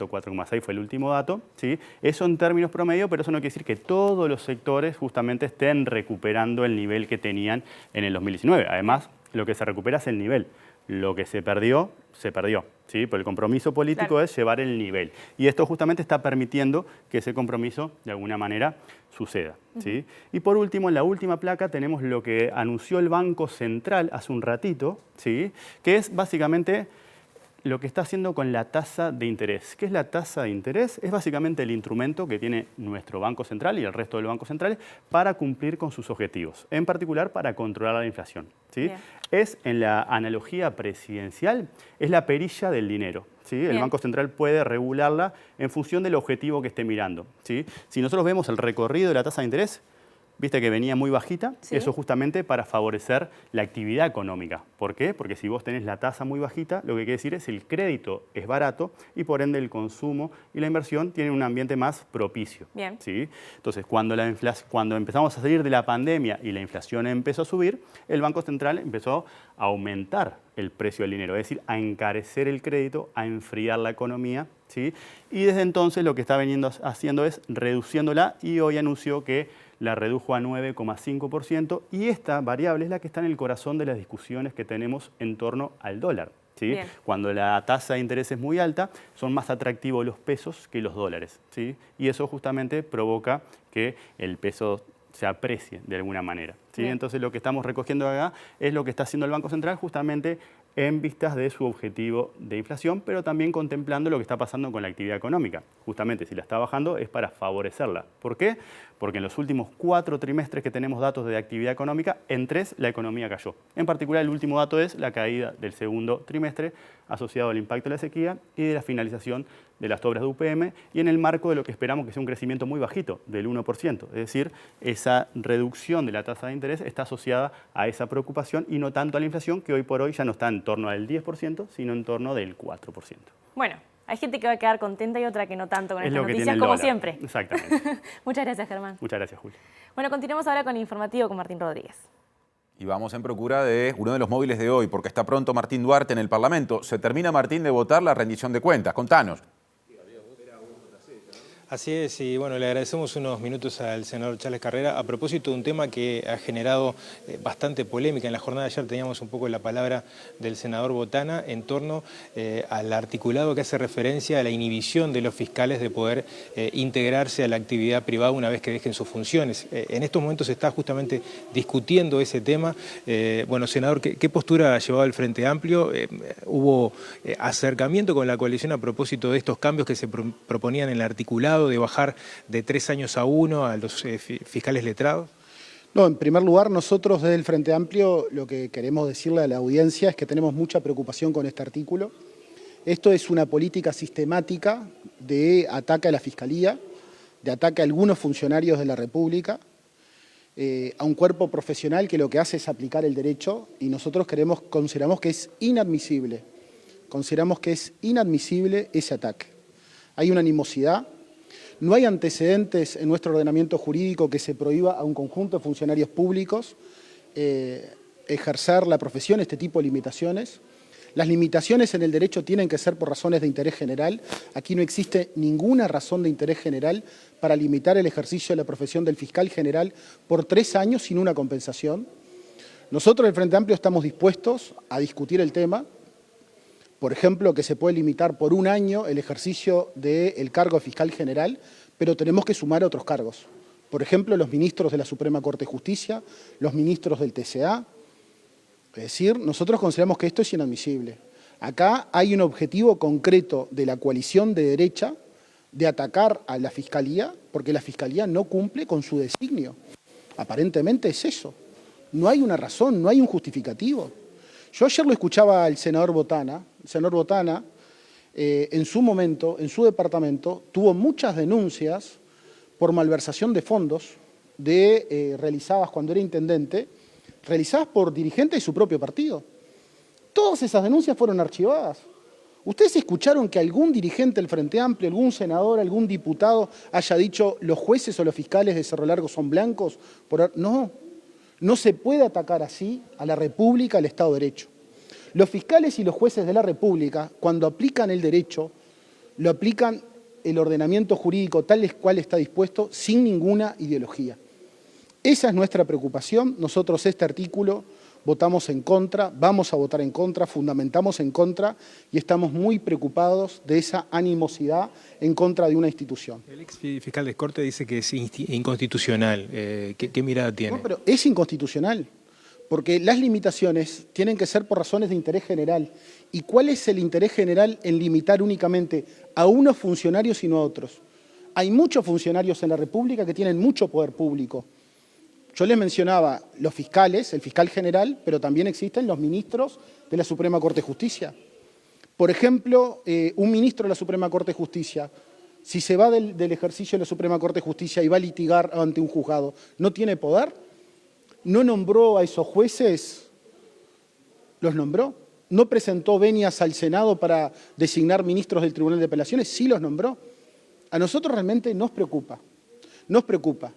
4,6% fue el último dato, ¿sí? Eso en términos promedio, pero eso no quiere decir que todos los sectores justamente estén recuperando el nivel que tenían en el 2019. Además, lo que se recupera es el nivel. Lo que se perdió, ¿sí? Pero el compromiso político es llevar el nivel. Y esto justamente está permitiendo que ese compromiso, de alguna manera, suceda, ¿sí? Y por último, en la última placa tenemos lo que anunció el Banco Central hace un ratito, ¿sí? Que es básicamente lo que está haciendo con la tasa de interés. ¿Qué es la tasa de interés? Es básicamente el instrumento que tiene nuestro Banco Central y el resto de los bancos centrales para cumplir con sus objetivos, en particular para controlar la inflación, ¿sí? Es, en la analogía presidencial, es la perilla del dinero, ¿sí? El Banco Central puede regularla en función del objetivo que esté mirando, ¿sí? Si nosotros vemos el recorrido de la tasa de interés, viste que venía muy bajita, eso justamente para favorecer la actividad económica. ¿Por qué? Porque si vos tenés la tasa muy bajita, lo que quiere decir es el crédito es barato y por ende el consumo y la inversión tienen un ambiente más propicio. Bien. ¿Sí? Entonces, cuando empezamos a salir de la pandemia y la inflación empezó a subir, el Banco Central empezó a aumentar el precio del dinero, es decir, a encarecer el crédito, a enfriar la economía, ¿sí? Y desde entonces lo que está veniendo haciendo es reduciéndola y hoy anunció que la redujo a 9,5% y esta variable es la que está en el corazón de las discusiones que tenemos en torno al dólar, ¿sí? Cuando la tasa de interés es muy alta, son más atractivos los pesos que los dólares, ¿sí? Y eso justamente provoca que el peso se aprecie de alguna manera, ¿sí? Entonces lo que estamos recogiendo acá es lo que está haciendo el Banco Central justamente en vistas de su objetivo de inflación, pero también contemplando lo que está pasando con la actividad económica. Justamente si la está bajando es para favorecerla. ¿Por qué? Porque en los últimos 4 trimestres que tenemos datos de actividad económica, en 3 la economía cayó. En particular el último dato es la caída del segundo trimestre asociado al impacto de la sequía y de la finalización de las obras de UPM y en el marco de lo que esperamos que sea un crecimiento muy bajito, del 1%. Es decir, esa reducción de la tasa de interés está asociada a esa preocupación y no tanto a la inflación, que hoy por hoy ya no está en torno al 10%, sino en torno del 4%. Bueno, hay gente que va a quedar contenta y otra que no tanto con estas noticias, como siempre. Exactamente. Muchas gracias, Germán. Muchas gracias, Julia. Bueno, continuamos ahora con el informativo con Martín Rodríguez. Y vamos en procura de uno de los móviles de hoy, porque está pronto Martín Duarte en el Parlamento. Se termina, Martín, de votar la rendición de cuentas. Contanos. Así es, y bueno, le agradecemos unos minutos al senador Charles Carrera a propósito de un tema que ha generado bastante polémica. En la jornada de ayer teníamos un poco la palabra del senador Botana en torno al articulado que hace referencia a la inhibición de los fiscales de poder integrarse a la actividad privada una vez que dejen sus funciones. En estos momentos se está justamente discutiendo ese tema. Bueno, senador, ¿qué postura ha llevado el Frente Amplio? ¿Hubo acercamiento con la coalición a propósito de estos cambios que se proponían en el articulado, de bajar de 3 años a 1 a los fiscales letrados? No, en primer lugar, nosotros desde el Frente Amplio lo que queremos decirle a la audiencia es que tenemos mucha preocupación con este artículo. Esto es una política sistemática de ataque a la Fiscalía, de ataque a algunos funcionarios de la República, a un cuerpo profesional que lo que hace es aplicar el derecho, y nosotros consideramos que es inadmisible. Consideramos que es inadmisible ese ataque. Hay una animosidad. No hay antecedentes en nuestro ordenamiento jurídico que se prohíba a un conjunto de funcionarios públicos ejercer la profesión, este tipo de limitaciones. Las limitaciones en el derecho tienen que ser por razones de interés general. Aquí no existe ninguna razón de interés general para limitar el ejercicio de la profesión del fiscal general por 3 años sin una compensación. Nosotros, en el Frente Amplio, estamos dispuestos a discutir el tema. Por ejemplo, que se puede limitar por 1 año el ejercicio del cargo de fiscal general, pero tenemos que sumar otros cargos. Por ejemplo, los ministros de la Suprema Corte de Justicia, los ministros del TCA. Es decir, nosotros consideramos que esto es inadmisible. Acá hay un objetivo concreto de la coalición de derecha de atacar a la Fiscalía, porque la Fiscalía no cumple con su designio. Aparentemente es eso. No hay una razón, no hay un justificativo. Yo ayer lo escuchaba al senador Botana. El senador Botana, en su momento, en su departamento, tuvo muchas denuncias por malversación de fondos realizadas cuando era intendente, realizadas por dirigentes de su propio partido. Todas esas denuncias fueron archivadas. ¿Ustedes escucharon que algún dirigente del Frente Amplio, algún senador, algún diputado haya dicho los jueces o los fiscales de Cerro Largo son blancos? No. No se puede atacar así a la República, al Estado de Derecho. Los fiscales y los jueces de la República, cuando aplican el derecho, lo aplican el ordenamiento jurídico tal cual está dispuesto, sin ninguna ideología. Esa es nuestra preocupación. Nosotros este artículo votamos en contra, vamos a votar en contra, fundamentamos en contra y estamos muy preocupados de esa animosidad en contra de una institución. El ex fiscal de Corte dice que es inconstitucional. ¿Qué mirada tiene? No, pero es inconstitucional, porque las limitaciones tienen que ser por razones de interés general. ¿Y cuál es el interés general en limitar únicamente a unos funcionarios y no a otros? Hay muchos funcionarios en la República que tienen mucho poder público. Yo les mencionaba los fiscales, el fiscal general, pero también existen los ministros de la Suprema Corte de Justicia. Por ejemplo, un ministro de la Suprema Corte de Justicia, si se va del ejercicio de la Suprema Corte de Justicia y va a litigar ante un juzgado, ¿no tiene poder? ¿No nombró a esos jueces? ¿Los nombró? ¿No presentó venias al Senado para designar ministros del Tribunal de Apelaciones? Sí los nombró. A nosotros realmente nos preocupa. Nos preocupa.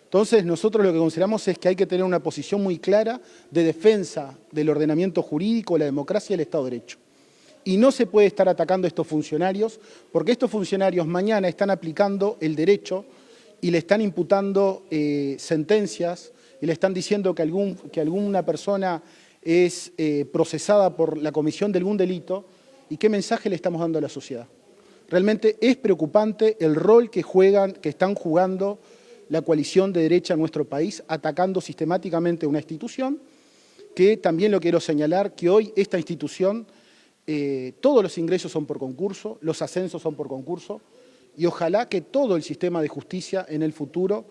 Entonces, nosotros lo que consideramos es que hay que tener una posición muy clara de defensa del ordenamiento jurídico, la democracia y el Estado de Derecho. Y no se puede estar atacando a estos funcionarios, porque estos funcionarios mañana están aplicando el derecho y le están imputando sentencias y le están diciendo que alguna persona es procesada por la comisión de algún delito. ¿Y qué mensaje le estamos dando a la sociedad? Realmente es preocupante el rol que están jugando la coalición de derecha en nuestro país, atacando sistemáticamente una institución, que también lo quiero señalar, que hoy esta institución, todos los ingresos son por concurso, los ascensos son por concurso, y ojalá que todo el sistema de justicia en el futuro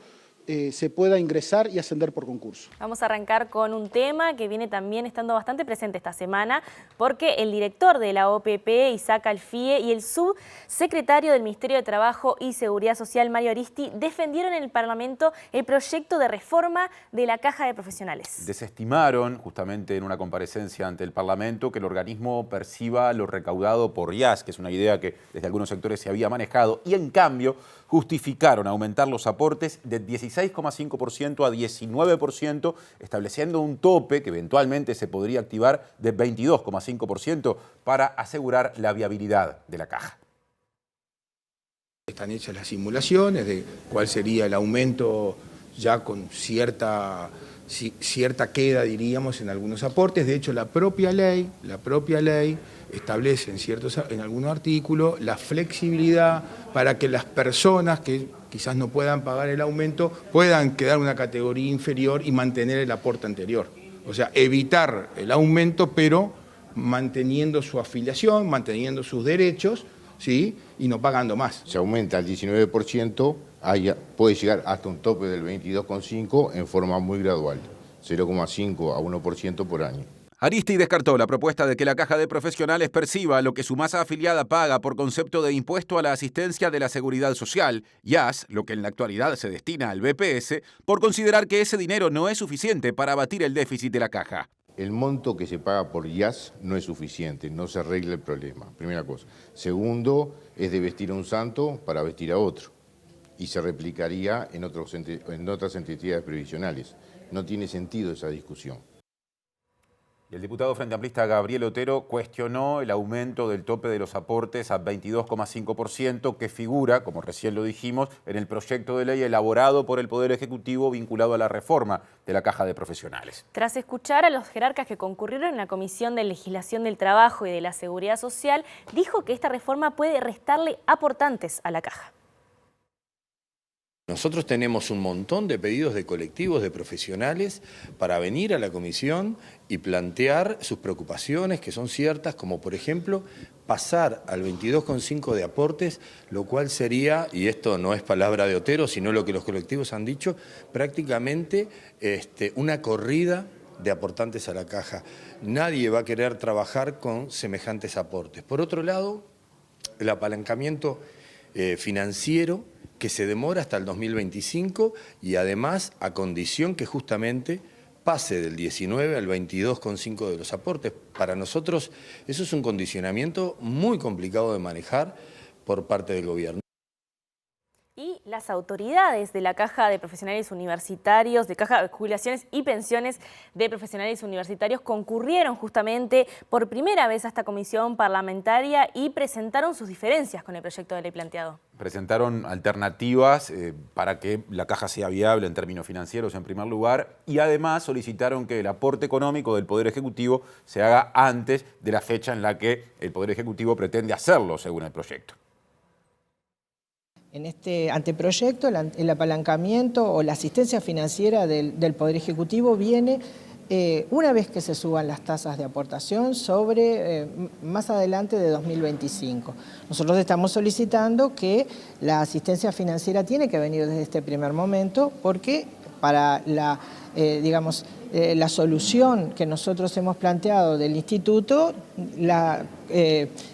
se pueda ingresar y ascender por concurso. Vamos a arrancar con un tema que viene también estando bastante presente esta semana, porque el director de la OPP, Isaac Alfie, y el subsecretario del Ministerio de Trabajo y Seguridad Social, Mario Aristi, defendieron en el Parlamento el proyecto de reforma de la Caja de Profesionales. Desestimaron, justamente en una comparecencia ante el Parlamento, que el organismo perciba lo recaudado por IAS, que es una idea que desde algunos sectores se había manejado, y en cambio justificaron aumentar los aportes de 16,5% a 19%, estableciendo un tope que eventualmente se podría activar de 22,5% para asegurar la viabilidad de la caja. Están hechas las simulaciones de cuál sería el aumento ya con cierta queda, diríamos, en algunos aportes. De hecho, la propia ley establece en algunos artículos la flexibilidad para que las personas que quizás no puedan pagar el aumento puedan quedar en una categoría inferior y mantener el aporte anterior. O sea, evitar el aumento, pero manteniendo su afiliación, manteniendo sus derechos, ¿sí? Y no pagando más. Se aumenta al 19%, puede llegar hasta un tope del 22,5% en forma muy gradual, 0,5 a 1% por año. Aristi descartó la propuesta de que la Caja de Profesionales perciba lo que su masa afiliada paga por concepto de impuesto a la asistencia de la Seguridad Social, IAS, lo que en la actualidad se destina al BPS, por considerar que ese dinero no es suficiente para abatir el déficit de la Caja. El monto que se paga por IAS no es suficiente, no se arregla el problema, primera cosa. Segundo, es de vestir a un santo para vestir a otro. Y se replicaría en otras entidades previsionales. No tiene sentido esa discusión. Y el diputado Frente Amplista Gabriel Otero cuestionó el aumento del tope de los aportes a 22,5% que figura, como recién lo dijimos, en el proyecto de ley elaborado por el Poder Ejecutivo vinculado a la reforma de la Caja de Profesionales. Tras escuchar a los jerarcas que concurrieron en la Comisión de Legislación del Trabajo y de la Seguridad Social, dijo que esta reforma puede restarle aportantes a la Caja. Nosotros tenemos un montón de pedidos de colectivos, de profesionales, para venir a la comisión y plantear sus preocupaciones, que son ciertas, como por ejemplo, pasar al 22,5% de aportes, lo cual sería, y esto no es palabra de Otero, sino lo que los colectivos han dicho, prácticamente una corrida de aportantes a la Caja. Nadie va a querer trabajar con semejantes aportes. Por otro lado, el apalancamiento financiero, que se demora hasta el 2025 y además a condición que justamente pase del 19 al 22,5% de los aportes. Para nosotros eso es un condicionamiento muy complicado de manejar por parte del gobierno. Y las autoridades de la Caja de Profesionales Universitarios, de Caja de Jubilaciones y Pensiones de Profesionales Universitarios concurrieron justamente por primera vez a esta comisión parlamentaria y presentaron sus diferencias con el proyecto de ley planteado. Presentaron alternativas para que la Caja sea viable en términos financieros en primer lugar y además solicitaron que el aporte económico del Poder Ejecutivo se haga antes de la fecha en la que el Poder Ejecutivo pretende hacerlo según el proyecto. En este anteproyecto, el apalancamiento o la asistencia financiera del Poder Ejecutivo viene una vez que se suban las tasas de aportación más adelante de 2025. Nosotros estamos solicitando que la asistencia financiera tiene que venir desde este primer momento porque para la solución que nosotros hemos planteado del instituto,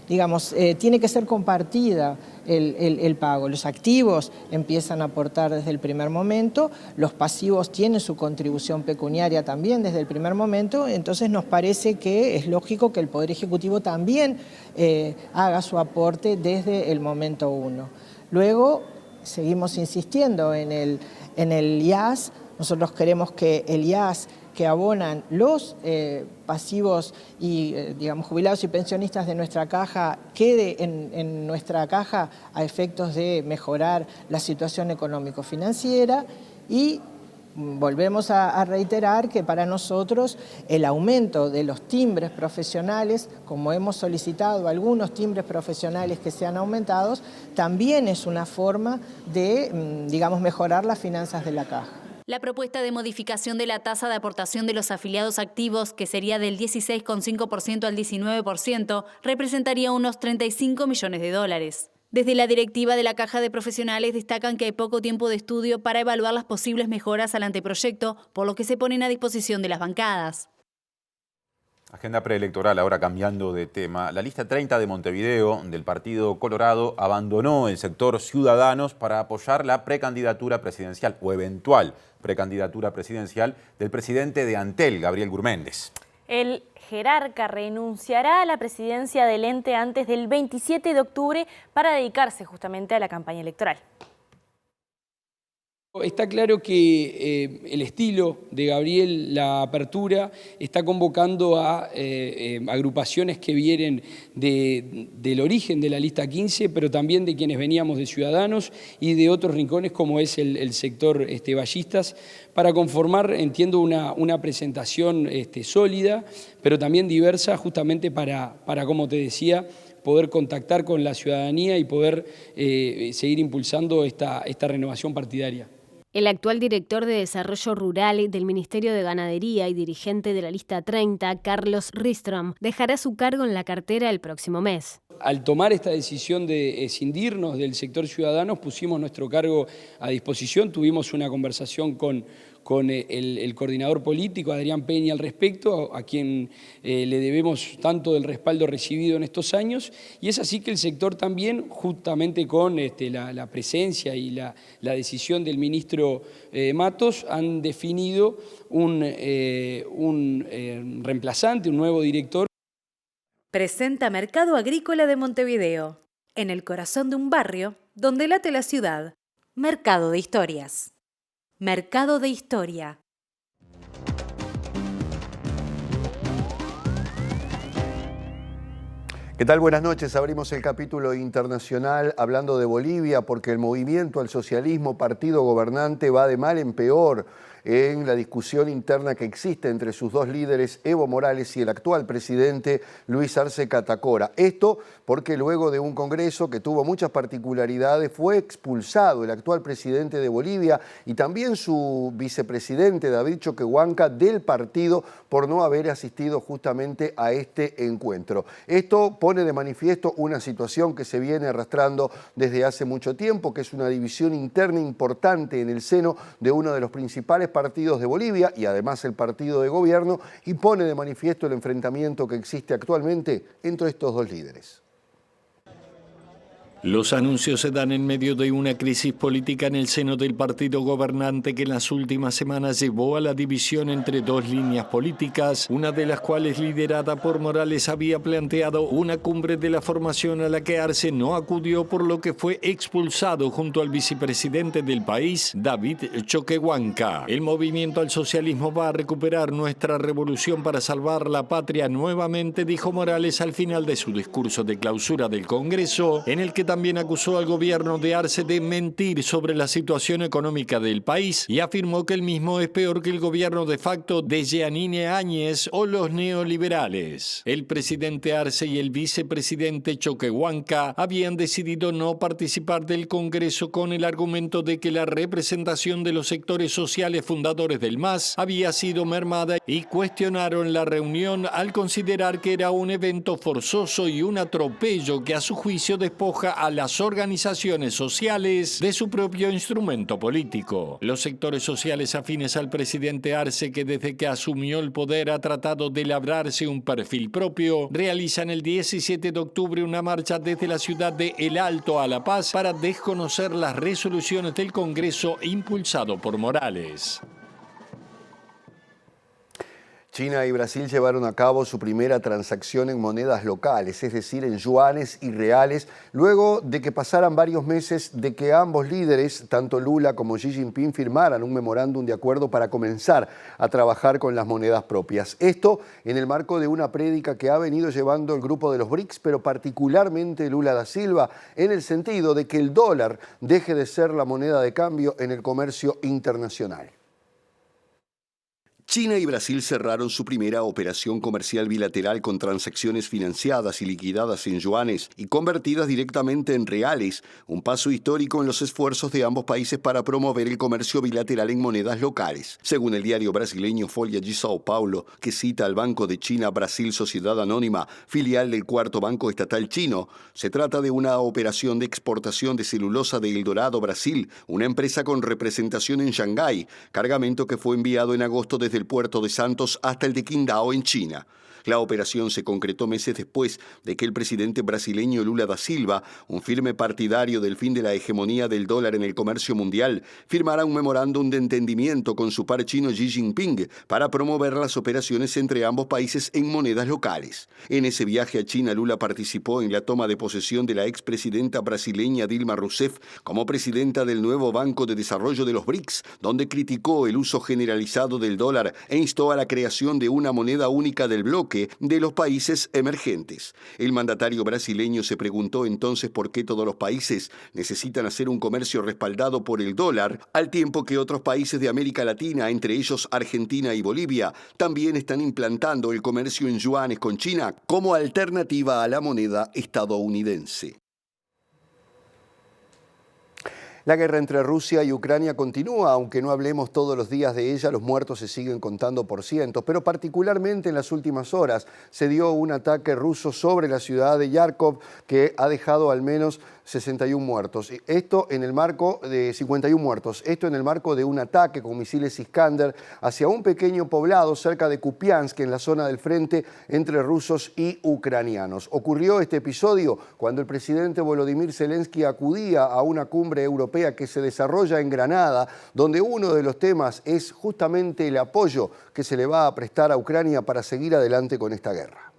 tiene que ser compartida el pago. Los activos empiezan a aportar desde el primer momento, los pasivos tienen su contribución pecuniaria también desde el primer momento, entonces nos parece que es lógico que el Poder Ejecutivo también haga su aporte desde el momento 1. Luego, seguimos insistiendo en el IAS. Nosotros queremos que el IAS que abonan los pasivos y jubilados y pensionistas de nuestra caja quede en nuestra caja a efectos de mejorar la situación económico-financiera y volvemos a reiterar que para nosotros el aumento de los timbres profesionales, como hemos solicitado algunos timbres profesionales que sean aumentados, también es una forma de mejorar las finanzas de la caja. La propuesta de modificación de la tasa de aportación de los afiliados activos, que sería del 16,5% al 19%, representaría unos 35 millones de dólares. Desde la directiva de la Caja de Profesionales destacan que hay poco tiempo de estudio para evaluar las posibles mejoras al anteproyecto, por lo que se ponen a disposición de las bancadas. Agenda preelectoral, ahora cambiando de tema. La lista 30 de Montevideo del Partido Colorado abandonó el sector Ciudadanos para apoyar la precandidatura presidencial o eventual precandidatura presidencial del presidente de Antel, Gabriel Gurméndez. El jerarca renunciará a la presidencia del ente antes del 27 de octubre para dedicarse justamente a la campaña electoral. Está claro que el estilo de Gabriel, la apertura, está convocando a agrupaciones que vienen del origen de la lista 15, pero también de quienes veníamos de Ciudadanos y de otros rincones como es el sector vallistas, para conformar, entiendo, una presentación sólida, pero también diversa, justamente para, como te decía, poder contactar con la ciudadanía y poder seguir impulsando esta renovación partidaria. El actual director de Desarrollo Rural del Ministerio de Ganadería y dirigente de la lista 30, Carlos Ristrom, dejará su cargo en la cartera el próximo mes. Al tomar esta decisión de escindirnos del sector Ciudadanos, pusimos nuestro cargo a disposición, tuvimos una conversación con el coordinador político, Adrián Peña, al respecto, a quien le debemos tanto del respaldo recibido en estos años, y es así que el sector también, justamente con la presencia y la decisión del ministro Matos, han definido un reemplazante, un nuevo director. Presenta Mercado Agrícola de Montevideo, en el corazón de un barrio donde late la ciudad. Mercado de Historias. Mercado de Historia. ¿Qué tal? Buenas noches. Abrimos el capítulo internacional hablando de Bolivia porque el movimiento al socialismo, partido gobernante, va de mal en peor en la discusión interna que existe entre sus dos líderes, Evo Morales y el actual presidente Luis Arce Catacora. Esto porque luego de un congreso que tuvo muchas particularidades fue expulsado el actual presidente de Bolivia y también su vicepresidente David Choquehuanca del partido por no haber asistido justamente a este encuentro. Esto pone de manifiesto una situación que se viene arrastrando desde hace mucho tiempo, que es una división interna importante en el seno de uno de los principales partidos de Bolivia y además el partido de gobierno, y pone de manifiesto el enfrentamiento que existe actualmente entre estos dos líderes. Los anuncios se dan en medio de una crisis política en el seno del partido gobernante que en las últimas semanas llevó a la división entre dos líneas políticas, una de las cuales, liderada por Morales, había planteado una cumbre de la formación a la que Arce no acudió, por lo que fue expulsado junto al vicepresidente del país, David Choquehuanca. El movimiento al socialismo va a recuperar nuestra revolución para salvar la patria nuevamente, dijo Morales al final de su discurso de clausura del Congreso, en el que también acusó al gobierno de Arce de mentir sobre la situación económica del país y afirmó que el mismo es peor que el gobierno de facto de Jeanine Áñez o los neoliberales. El presidente Arce y el vicepresidente Choquehuanca habían decidido no participar del Congreso con el argumento de que la representación de los sectores sociales fundadores del MAS había sido mermada y cuestionaron la reunión al considerar que era un evento forzoso y un atropello que a su juicio despoja a las organizaciones sociales de su propio instrumento político. Los sectores sociales afines al presidente Arce, que desde que asumió el poder ha tratado de labrarse un perfil propio, realizan el 17 de octubre una marcha desde la ciudad de El Alto a La Paz para desconocer las resoluciones del Congreso impulsado por Morales. China y Brasil llevaron a cabo su primera transacción en monedas locales, es decir, en yuanes y reales, luego de que pasaran varios meses de que ambos líderes, tanto Lula como Xi Jinping, firmaran un memorándum de acuerdo para comenzar a trabajar con las monedas propias. Esto en el marco de una prédica que ha venido llevando el grupo de los BRICS, pero particularmente Lula da Silva, en el sentido de que el dólar deje de ser la moneda de cambio en el comercio internacional. China y Brasil cerraron su primera operación comercial bilateral con transacciones financiadas y liquidadas en yuanes y convertidas directamente en reales, un paso histórico en los esfuerzos de ambos países para promover el comercio bilateral en monedas locales. Según el diario brasileño Folha de São Paulo, que cita al Banco de China Brasil Sociedad Anónima, filial del cuarto banco estatal chino, se trata de una operación de exportación de celulosa de Eldorado, Brasil, una empresa con representación en Shanghái, cargamento que fue enviado en agosto desde el puerto de Santos hasta el de Qingdao en China. La operación se concretó meses después de que el presidente brasileño Lula da Silva, un firme partidario del fin de la hegemonía del dólar en el comercio mundial, firmara un memorándum de entendimiento con su par chino Xi Jinping para promover las operaciones entre ambos países en monedas locales. En ese viaje a China, Lula participó en la toma de posesión de la expresidenta brasileña Dilma Rousseff como presidenta del nuevo Banco de Desarrollo de los BRICS, donde criticó el uso generalizado del dólar e instó a la creación de una moneda única del bloque de los países emergentes. El mandatario brasileño se preguntó entonces por qué todos los países necesitan hacer un comercio respaldado por el dólar, al tiempo que otros países de América Latina, entre ellos Argentina y Bolivia, también están implantando el comercio en yuanes con China como alternativa a la moneda estadounidense. La guerra entre Rusia y Ucrania continúa, aunque no hablemos todos los días de ella, los muertos se siguen contando por cientos, pero particularmente en las últimas horas se dio un ataque ruso sobre la ciudad de Yarkov que ha dejado al menos 61 muertos. Esto en el marco de 51 muertos. Esto en el marco de un ataque con misiles Iskander hacia un pequeño poblado cerca de Kupiansk, en la zona del frente entre rusos y ucranianos. Ocurrió este episodio cuando el presidente Volodymyr Zelensky acudía a una cumbre europea que se desarrolla en Granada, donde uno de los temas es justamente el apoyo que se le va a prestar a Ucrania para seguir adelante con esta guerra.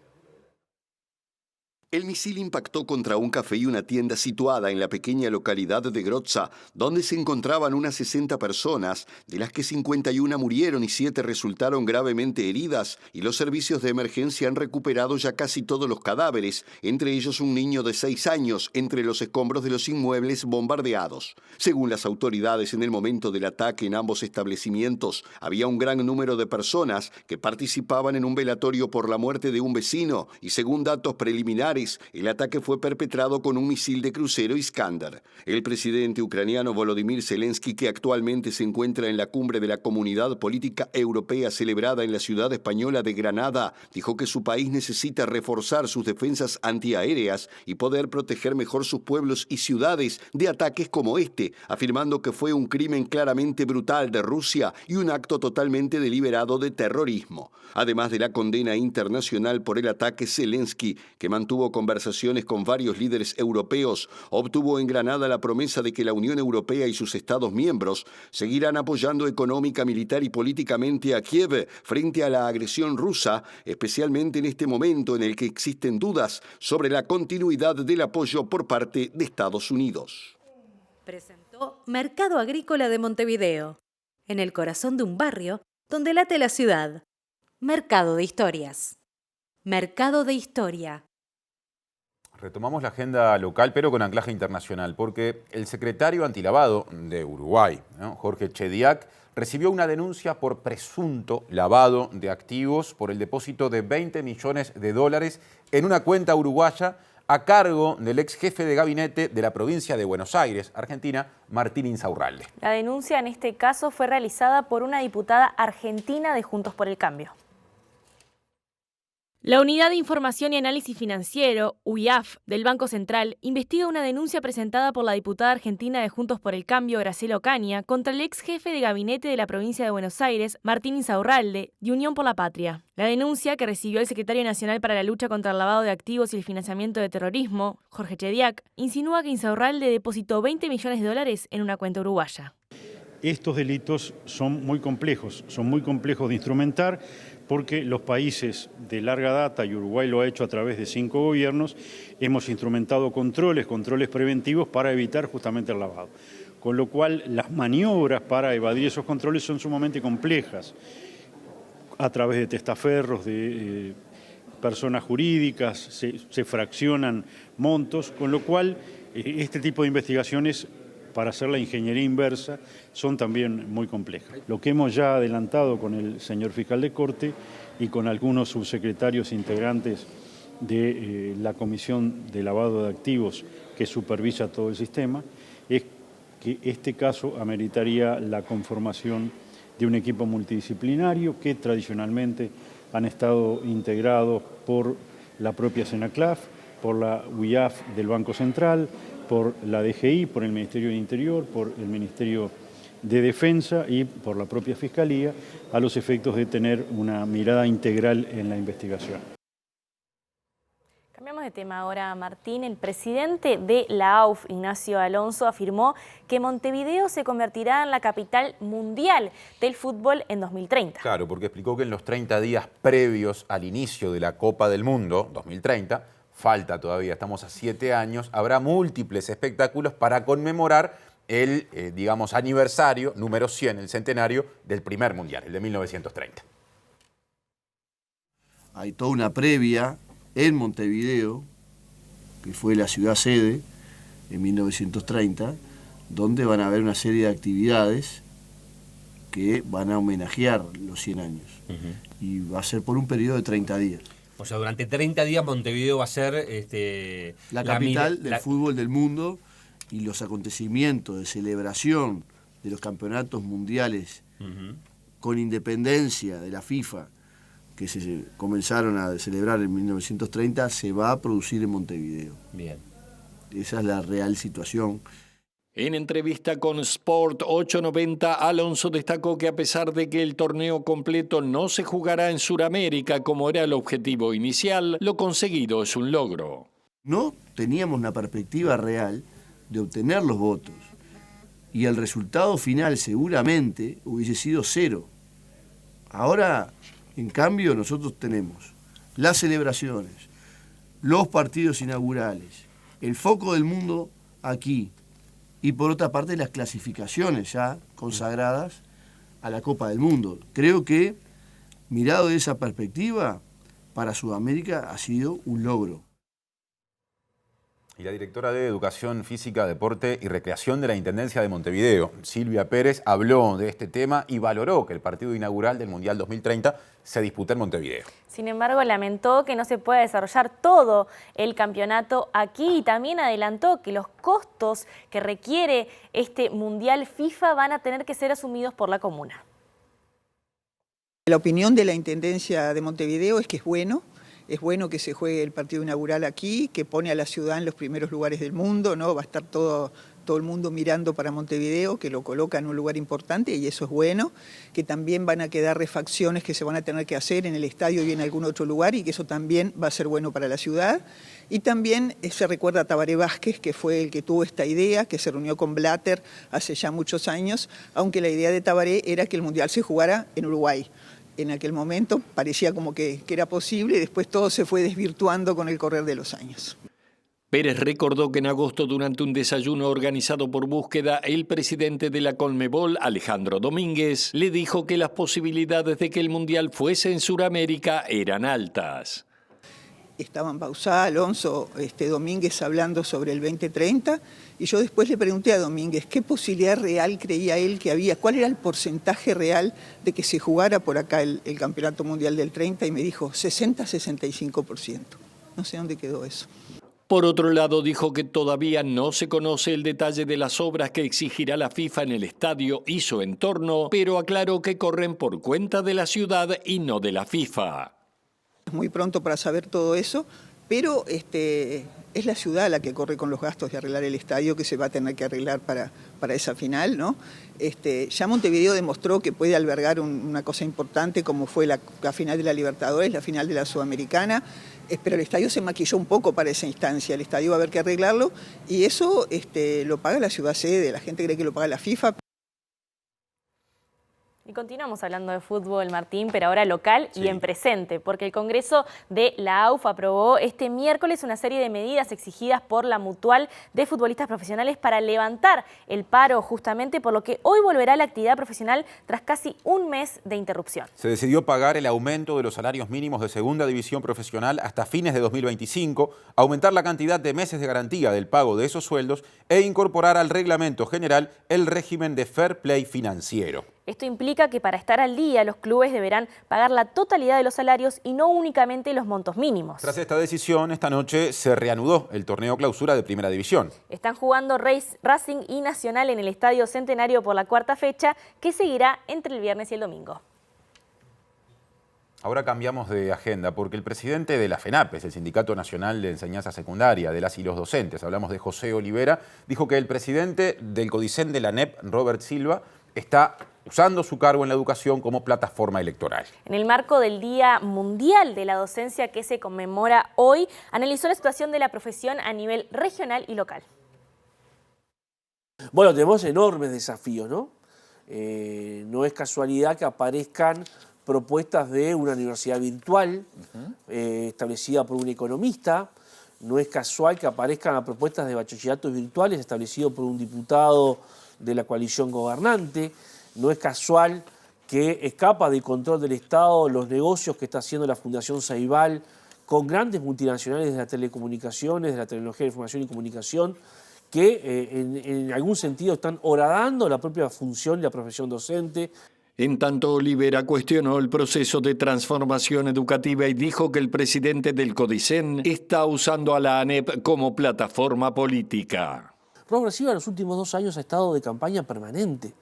El misil impactó contra un café y una tienda situada en la pequeña localidad de Grozza, donde se encontraban unas 60 personas, de las que 51 murieron y 7 resultaron gravemente heridas, y los servicios de emergencia han recuperado ya casi todos los cadáveres, entre ellos un niño de 6 años, entre los escombros de los inmuebles bombardeados. Según las autoridades, en el momento del ataque en ambos establecimientos, había un gran número de personas que participaban en un velatorio por la muerte de un vecino, y según datos preliminares, el ataque fue perpetrado con un misil de crucero Iskander. El presidente ucraniano Volodymyr Zelensky, que actualmente se encuentra en la cumbre de la Comunidad Política Europea celebrada en la ciudad española de Granada, dijo que su país necesita reforzar sus defensas antiaéreas y poder proteger mejor sus pueblos y ciudades de ataques como este, afirmando que fue un crimen claramente brutal de Rusia y un acto totalmente deliberado de terrorismo. Además de la condena internacional por el ataque, Zelensky, que mantuvo conversaciones con varios líderes europeos, obtuvo en Granada la promesa de que la Unión Europea y sus Estados miembros seguirán apoyando económica, militar y políticamente a Kiev frente a la agresión rusa, especialmente en este momento en el que existen dudas sobre la continuidad del apoyo por parte de Estados Unidos. Presentó Mercado Agrícola de Montevideo, en el corazón de un barrio donde late la ciudad. Mercado de Historias. Mercado de Historia. Retomamos la agenda local, pero con anclaje internacional, porque el secretario antilavado de Uruguay, Jorge Chediak, recibió una denuncia por presunto lavado de activos por el depósito de $20 millones en una cuenta uruguaya a cargo del ex jefe de gabinete de la provincia de Buenos Aires, Argentina, Martín Insaurralde. La denuncia en este caso fue realizada por una diputada argentina de Juntos por el Cambio. La Unidad de Información y Análisis Financiero, UIAF, del Banco Central, investiga una denuncia presentada por la diputada argentina de Juntos por el Cambio, Graciela Ocaña, contra el ex jefe de gabinete de la provincia de Buenos Aires, Martín Insaurralde, de Unión por la Patria. La denuncia, que recibió el secretario nacional para la lucha contra el lavado de activos y el financiamiento de terrorismo, Jorge Chediak, insinúa que Insaurralde depositó $20 millones en una cuenta uruguaya. Estos delitos son muy complejos de instrumentar, porque los países de larga data, y Uruguay lo ha hecho a través de 5 gobiernos, hemos instrumentado controles preventivos para evitar justamente el lavado. Con lo cual, las maniobras para evadir esos controles son sumamente complejas, a través de testaferros, de personas jurídicas, se fraccionan montos, con lo cual este tipo de investigaciones, para hacer la ingeniería inversa, son también muy complejas. Lo que hemos ya adelantado con el señor fiscal de Corte y con algunos subsecretarios integrantes de la Comisión de Lavado de Activos que supervisa todo el sistema, es que este caso ameritaría la conformación de un equipo multidisciplinario que tradicionalmente han estado integrados por la propia SENACLAF, por la UIAF del Banco Central, por la DGI, por el Ministerio del Interior, por el Ministerio de Defensa y por la propia Fiscalía, a los efectos de tener una mirada integral en la investigación. Cambiamos de tema ahora, Martín. El presidente de la AUF, Ignacio Alonso, afirmó que Montevideo se convertirá en la capital mundial del fútbol en 2030. Claro, porque explicó que en los 30 días previos al inicio de la Copa del Mundo 2030, falta todavía, estamos a 7 años, habrá múltiples espectáculos para conmemorar el, digamos, aniversario número 100, el centenario del primer mundial, el de 1930. Hay toda una previa en Montevideo, que fue la ciudad sede en 1930, donde van a haber una serie de actividades que van a homenajear los 100 años. Y va a ser por un periodo de 30 días. O sea, durante 30 días Montevideo va a ser la capital del fútbol del mundo, y los acontecimientos de celebración de los campeonatos mundiales con independencia de la FIFA, que se comenzaron a celebrar en 1930, se va a producir en Montevideo. Bien. Esa es la real situación. En entrevista con Sport 890, Alonso destacó que a pesar de que el torneo completo no se jugará en Sudamérica como era el objetivo inicial, lo conseguido es un logro. No teníamos una perspectiva real de obtener los votos, y el resultado final seguramente hubiese sido 0. Ahora, en cambio, nosotros tenemos las celebraciones, los partidos inaugurales, el foco del mundo aquí, y por otra parte las clasificaciones ya consagradas a la Copa del Mundo. Creo que, mirado de esa perspectiva, para Sudamérica ha sido un logro. Y la directora de Educación Física, Deporte y Recreación de la Intendencia de Montevideo, Silvia Pérez, habló de este tema y valoró que el partido inaugural del Mundial 2030 se disputa en Montevideo. Sin embargo, lamentó que no se pueda desarrollar todo el campeonato aquí y también adelantó que los costos que requiere este Mundial FIFA van a tener que ser asumidos por la comuna. La opinión de la Intendencia de Montevideo es que es bueno que se juegue el partido inaugural aquí, que pone a la ciudad en los primeros lugares del mundo, ¿no? Va a estar todo el mundo mirando para Montevideo, que lo coloca en un lugar importante y eso es bueno, que también van a quedar refacciones que se van a tener que hacer en el estadio y en algún otro lugar y que eso también va a ser bueno para la ciudad. Y también se recuerda a Tabaré Vázquez, que fue el que tuvo esta idea, que se reunió con Blatter hace ya muchos años, aunque la idea de Tabaré era que el Mundial se jugara en Uruguay. En aquel momento parecía como que era posible y después todo se fue desvirtuando con el correr de los años. Pérez recordó que en agosto, durante un desayuno organizado por Búsqueda, el presidente de la Conmebol, Alejandro Domínguez, le dijo que las posibilidades de que el Mundial fuese en Sudamérica eran altas. Estaban Bauzá, Alonso, Domínguez hablando sobre el 2030 y yo después le pregunté a Domínguez qué posibilidad real creía él que había, cuál era el porcentaje real de que se jugara por acá el Campeonato Mundial del 30 y me dijo 60-65%. No sé dónde quedó eso. Por otro lado, dijo que todavía no se conoce el detalle de las obras que exigirá la FIFA en el estadio y su entorno, pero aclaró que corren por cuenta de la ciudad y no de la FIFA. Es muy pronto para saber todo eso, pero es la ciudad la que corre con los gastos de arreglar el estadio que se va a tener que arreglar para esa final, ¿no? Ya Montevideo demostró que puede albergar una cosa importante como fue la final de la Libertadores, la final de la Sudamericana, pero el estadio se maquilló un poco para esa instancia, el estadio va a haber que arreglarlo y eso lo paga la ciudad sede, la gente cree que lo paga la FIFA. Y continuamos hablando de fútbol, Martín, pero ahora local y en presente, porque el Congreso de la AUF aprobó este miércoles una serie de medidas exigidas por la Mutual de Futbolistas Profesionales para levantar el paro justamente, por lo que hoy volverá la actividad profesional tras casi un mes de interrupción. Se decidió pagar el aumento de los salarios mínimos de segunda división profesional hasta fines de 2025, aumentar la cantidad de meses de garantía del pago de esos sueldos e incorporar al reglamento general el régimen de fair play financiero. Esto implica que para estar al día los clubes deberán pagar la totalidad de los salarios y no únicamente los montos mínimos. Tras esta decisión, esta noche se reanudó el torneo clausura de Primera División. Están jugando Racing y Nacional en el Estadio Centenario por la cuarta fecha, que seguirá entre el viernes y el domingo. Ahora cambiamos de agenda porque el presidente de la FENAPES, el Sindicato Nacional de Enseñanza Secundaria de las y los Docentes, hablamos de José Olivera, dijo que el presidente del CODICEN de la ANEP, Robert Silva, está usando su cargo en la educación como plataforma electoral. En el marco del Día Mundial de la Docencia que se conmemora hoy, analizó la situación de la profesión a nivel regional y local. Bueno, tenemos enormes desafíos, ¿no? No es casualidad que aparezcan propuestas de una universidad virtual establecida por un economista. No es casual que aparezcan propuestas de bachilleratos virtuales establecidos por un diputado de la coalición gobernante. No es casual que escapa del control del Estado los negocios que está haciendo la Fundación Ceibal con grandes multinacionales de las telecomunicaciones, de la tecnología de información y comunicación, que en algún sentido están horadando la propia función y la profesión docente. En tanto, Olivera cuestionó el proceso de transformación educativa y dijo que el presidente del CODICEN está usando a la ANEP como plataforma política. Progresiva en los últimos 2 años ha estado de campaña permanente.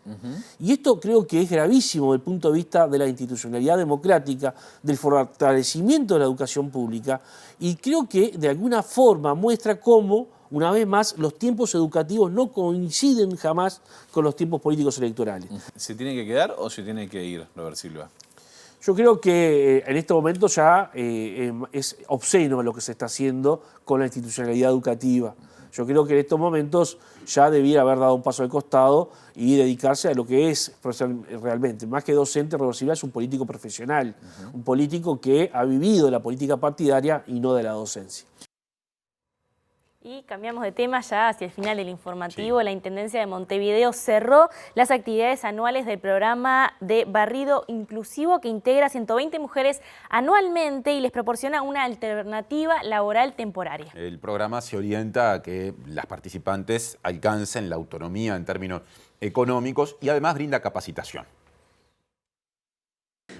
Y esto creo que es gravísimo desde el punto de vista de la institucionalidad democrática, del fortalecimiento de la educación pública, y creo que de alguna forma muestra cómo, una vez más, los tiempos educativos no coinciden jamás con los tiempos políticos electorales. ¿Se tiene que quedar o se tiene que ir, Robert Silva? Yo creo que en este momento ya es obsceno lo que se está haciendo con la institucionalidad educativa. Yo creo que en estos momentos ya debiera haber dado un paso al costado y dedicarse a lo que es realmente. Más que docente, Robert Silva es un político profesional, un político que ha vivido la política partidaria y no de la docencia. Y cambiamos de tema ya hacia el final del informativo. Sí. La Intendencia de Montevideo cerró las actividades anuales del programa de barrido inclusivo que integra 120 mujeres anualmente y les proporciona una alternativa laboral temporaria. El programa se orienta a que las participantes alcancen la autonomía en términos económicos y además brinda capacitación.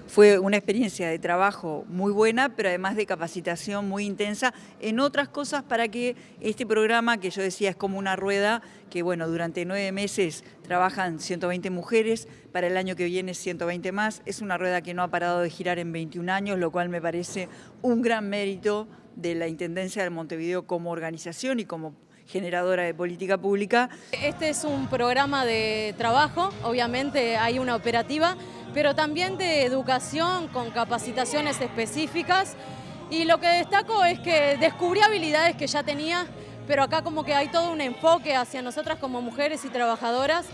Fue una experiencia de trabajo muy buena, pero además de capacitación muy intensa en otras cosas para que este programa, que yo decía es como una rueda, que bueno, durante 9 meses trabajan 120 mujeres, para el año que viene 120 más, es una rueda que no ha parado de girar en 21 años, lo cual me parece un gran mérito de la Intendencia de Montevideo como organización y como generadora de política pública. Este es un programa de trabajo, obviamente hay una operativa, pero también de educación con capacitaciones específicas, y lo que destaco es que descubrí habilidades que ya tenía, pero acá como que hay todo un enfoque hacia nosotras como mujeres y trabajadoras,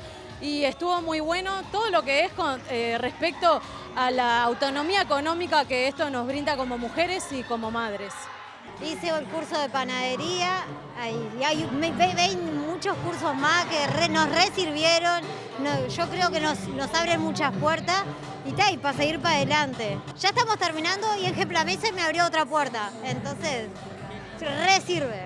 y estuvo muy bueno todo lo que es con respecto a la autonomía económica que esto nos brinda como mujeres y como madres. Hice el curso de panadería y hay muchos cursos más que nos sirvieron. Yo creo que nos abren muchas puertas y para seguir para adelante. Ya estamos terminando y en Geplamese me abrió otra puerta, entonces sirve.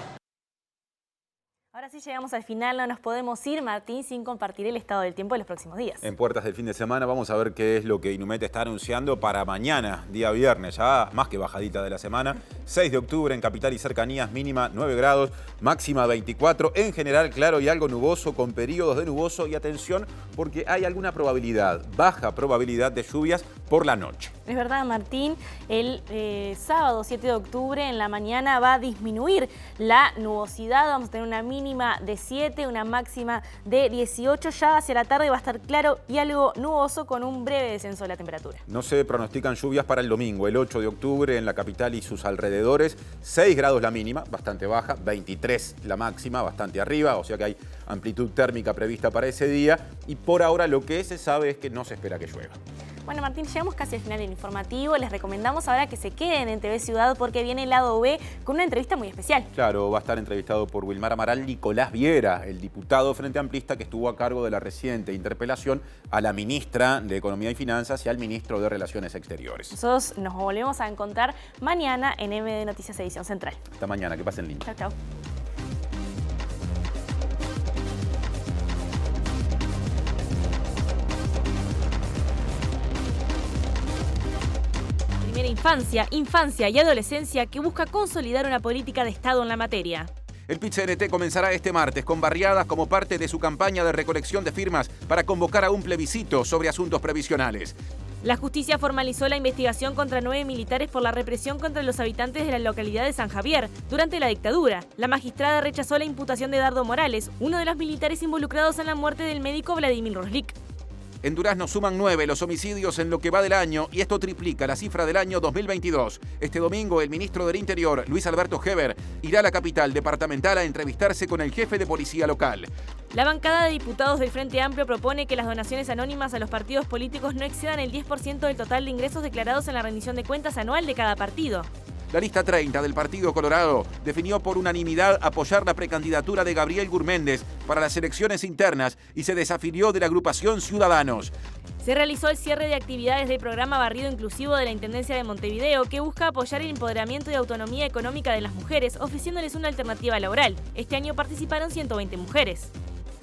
Ahora sí llegamos al final, no nos podemos ir, Martín, sin compartir el estado del tiempo de los próximos días. En puertas del fin de semana vamos a ver qué es lo que Inumet está anunciando para mañana, día viernes, ya más que bajadita de la semana. 6 de octubre en capital y cercanías, mínima 9 grados, máxima 24. En general, claro y algo nuboso, con periodos de nuboso. Y atención, porque hay alguna probabilidad, baja probabilidad de lluvias por la noche. Es verdad, Martín, el sábado 7 de octubre en la mañana va a disminuir la nubosidad, vamos a tener una mínima de 7, una máxima de 18, ya hacia la tarde va a estar claro y algo nuboso con un breve descenso de la temperatura. No se pronostican lluvias para el domingo, el 8 de octubre en la capital y sus alrededores, 6 grados la mínima, bastante baja, 23 la máxima, bastante arriba, o sea que hay amplitud térmica prevista para ese día y por ahora lo que se sabe es que no se espera que llueva. Bueno, Martín, llegamos casi al final del informativo. Les recomendamos ahora que se queden en TV Ciudad porque viene el lado B con una entrevista muy especial. Claro, va a estar entrevistado por Wilmar Amaral Nicolás Viera, el diputado Frente Amplista que estuvo a cargo de la reciente interpelación a la ministra de Economía y Finanzas y al ministro de Relaciones Exteriores. Nosotros nos volvemos a encontrar mañana en MD Noticias Edición Central. Hasta mañana, que pasen lindo. Chao, chao. Infancia y adolescencia que busca consolidar una política de Estado en la materia. El PIT-CNT comenzará este martes con barriadas como parte de su campaña de recolección de firmas para convocar a un plebiscito sobre asuntos previsionales. La justicia formalizó la investigación contra 9 militares por la represión contra los habitantes de la localidad de San Javier durante la dictadura. La magistrada rechazó la imputación de Dardo Morales, uno de los militares involucrados en la muerte del médico Vladimir Roslik. En Durazno suman 9 los homicidios en lo que va del año y esto triplica la cifra del año 2022. Este domingo el ministro del Interior, Luis Alberto Heber, irá a la capital departamental a entrevistarse con el jefe de policía local. La bancada de diputados del Frente Amplio propone que las donaciones anónimas a los partidos políticos no excedan el 10% del total de ingresos declarados en la rendición de cuentas anual de cada partido. La lista 30 del Partido Colorado definió por unanimidad apoyar la precandidatura de Gabriel Gurméndez para las elecciones internas y se desafilió de la agrupación Ciudadanos. Se realizó el cierre de actividades del programa Barrido Inclusivo de la Intendencia de Montevideo, que busca apoyar el empoderamiento y autonomía económica de las mujeres, ofreciéndoles una alternativa laboral. Este año participaron 120 mujeres.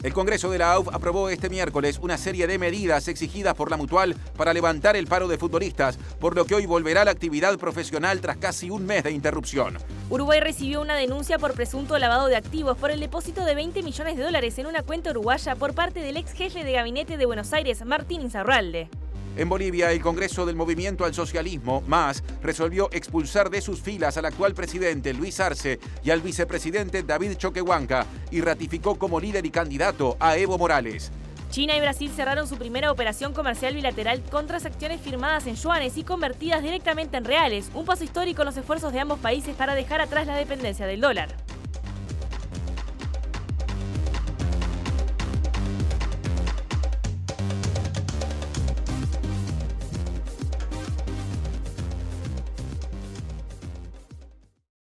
El Congreso de la AUF aprobó este miércoles una serie de medidas exigidas por la Mutual para levantar el paro de futbolistas, por lo que hoy volverá la actividad profesional tras casi un mes de interrupción. Uruguay recibió una denuncia por presunto lavado de activos por el depósito de $20 millones en una cuenta uruguaya por parte del ex jefe de gabinete de Buenos Aires, Martín Insaurralde. En Bolivia, el Congreso del Movimiento al Socialismo, MAS, resolvió expulsar de sus filas al actual presidente Luis Arce y al vicepresidente David Choquehuanca y ratificó como líder y candidato a Evo Morales. China y Brasil cerraron su primera operación comercial bilateral con transacciones firmadas en yuanes y convertidas directamente en reales, un paso histórico en los esfuerzos de ambos países para dejar atrás la dependencia del dólar.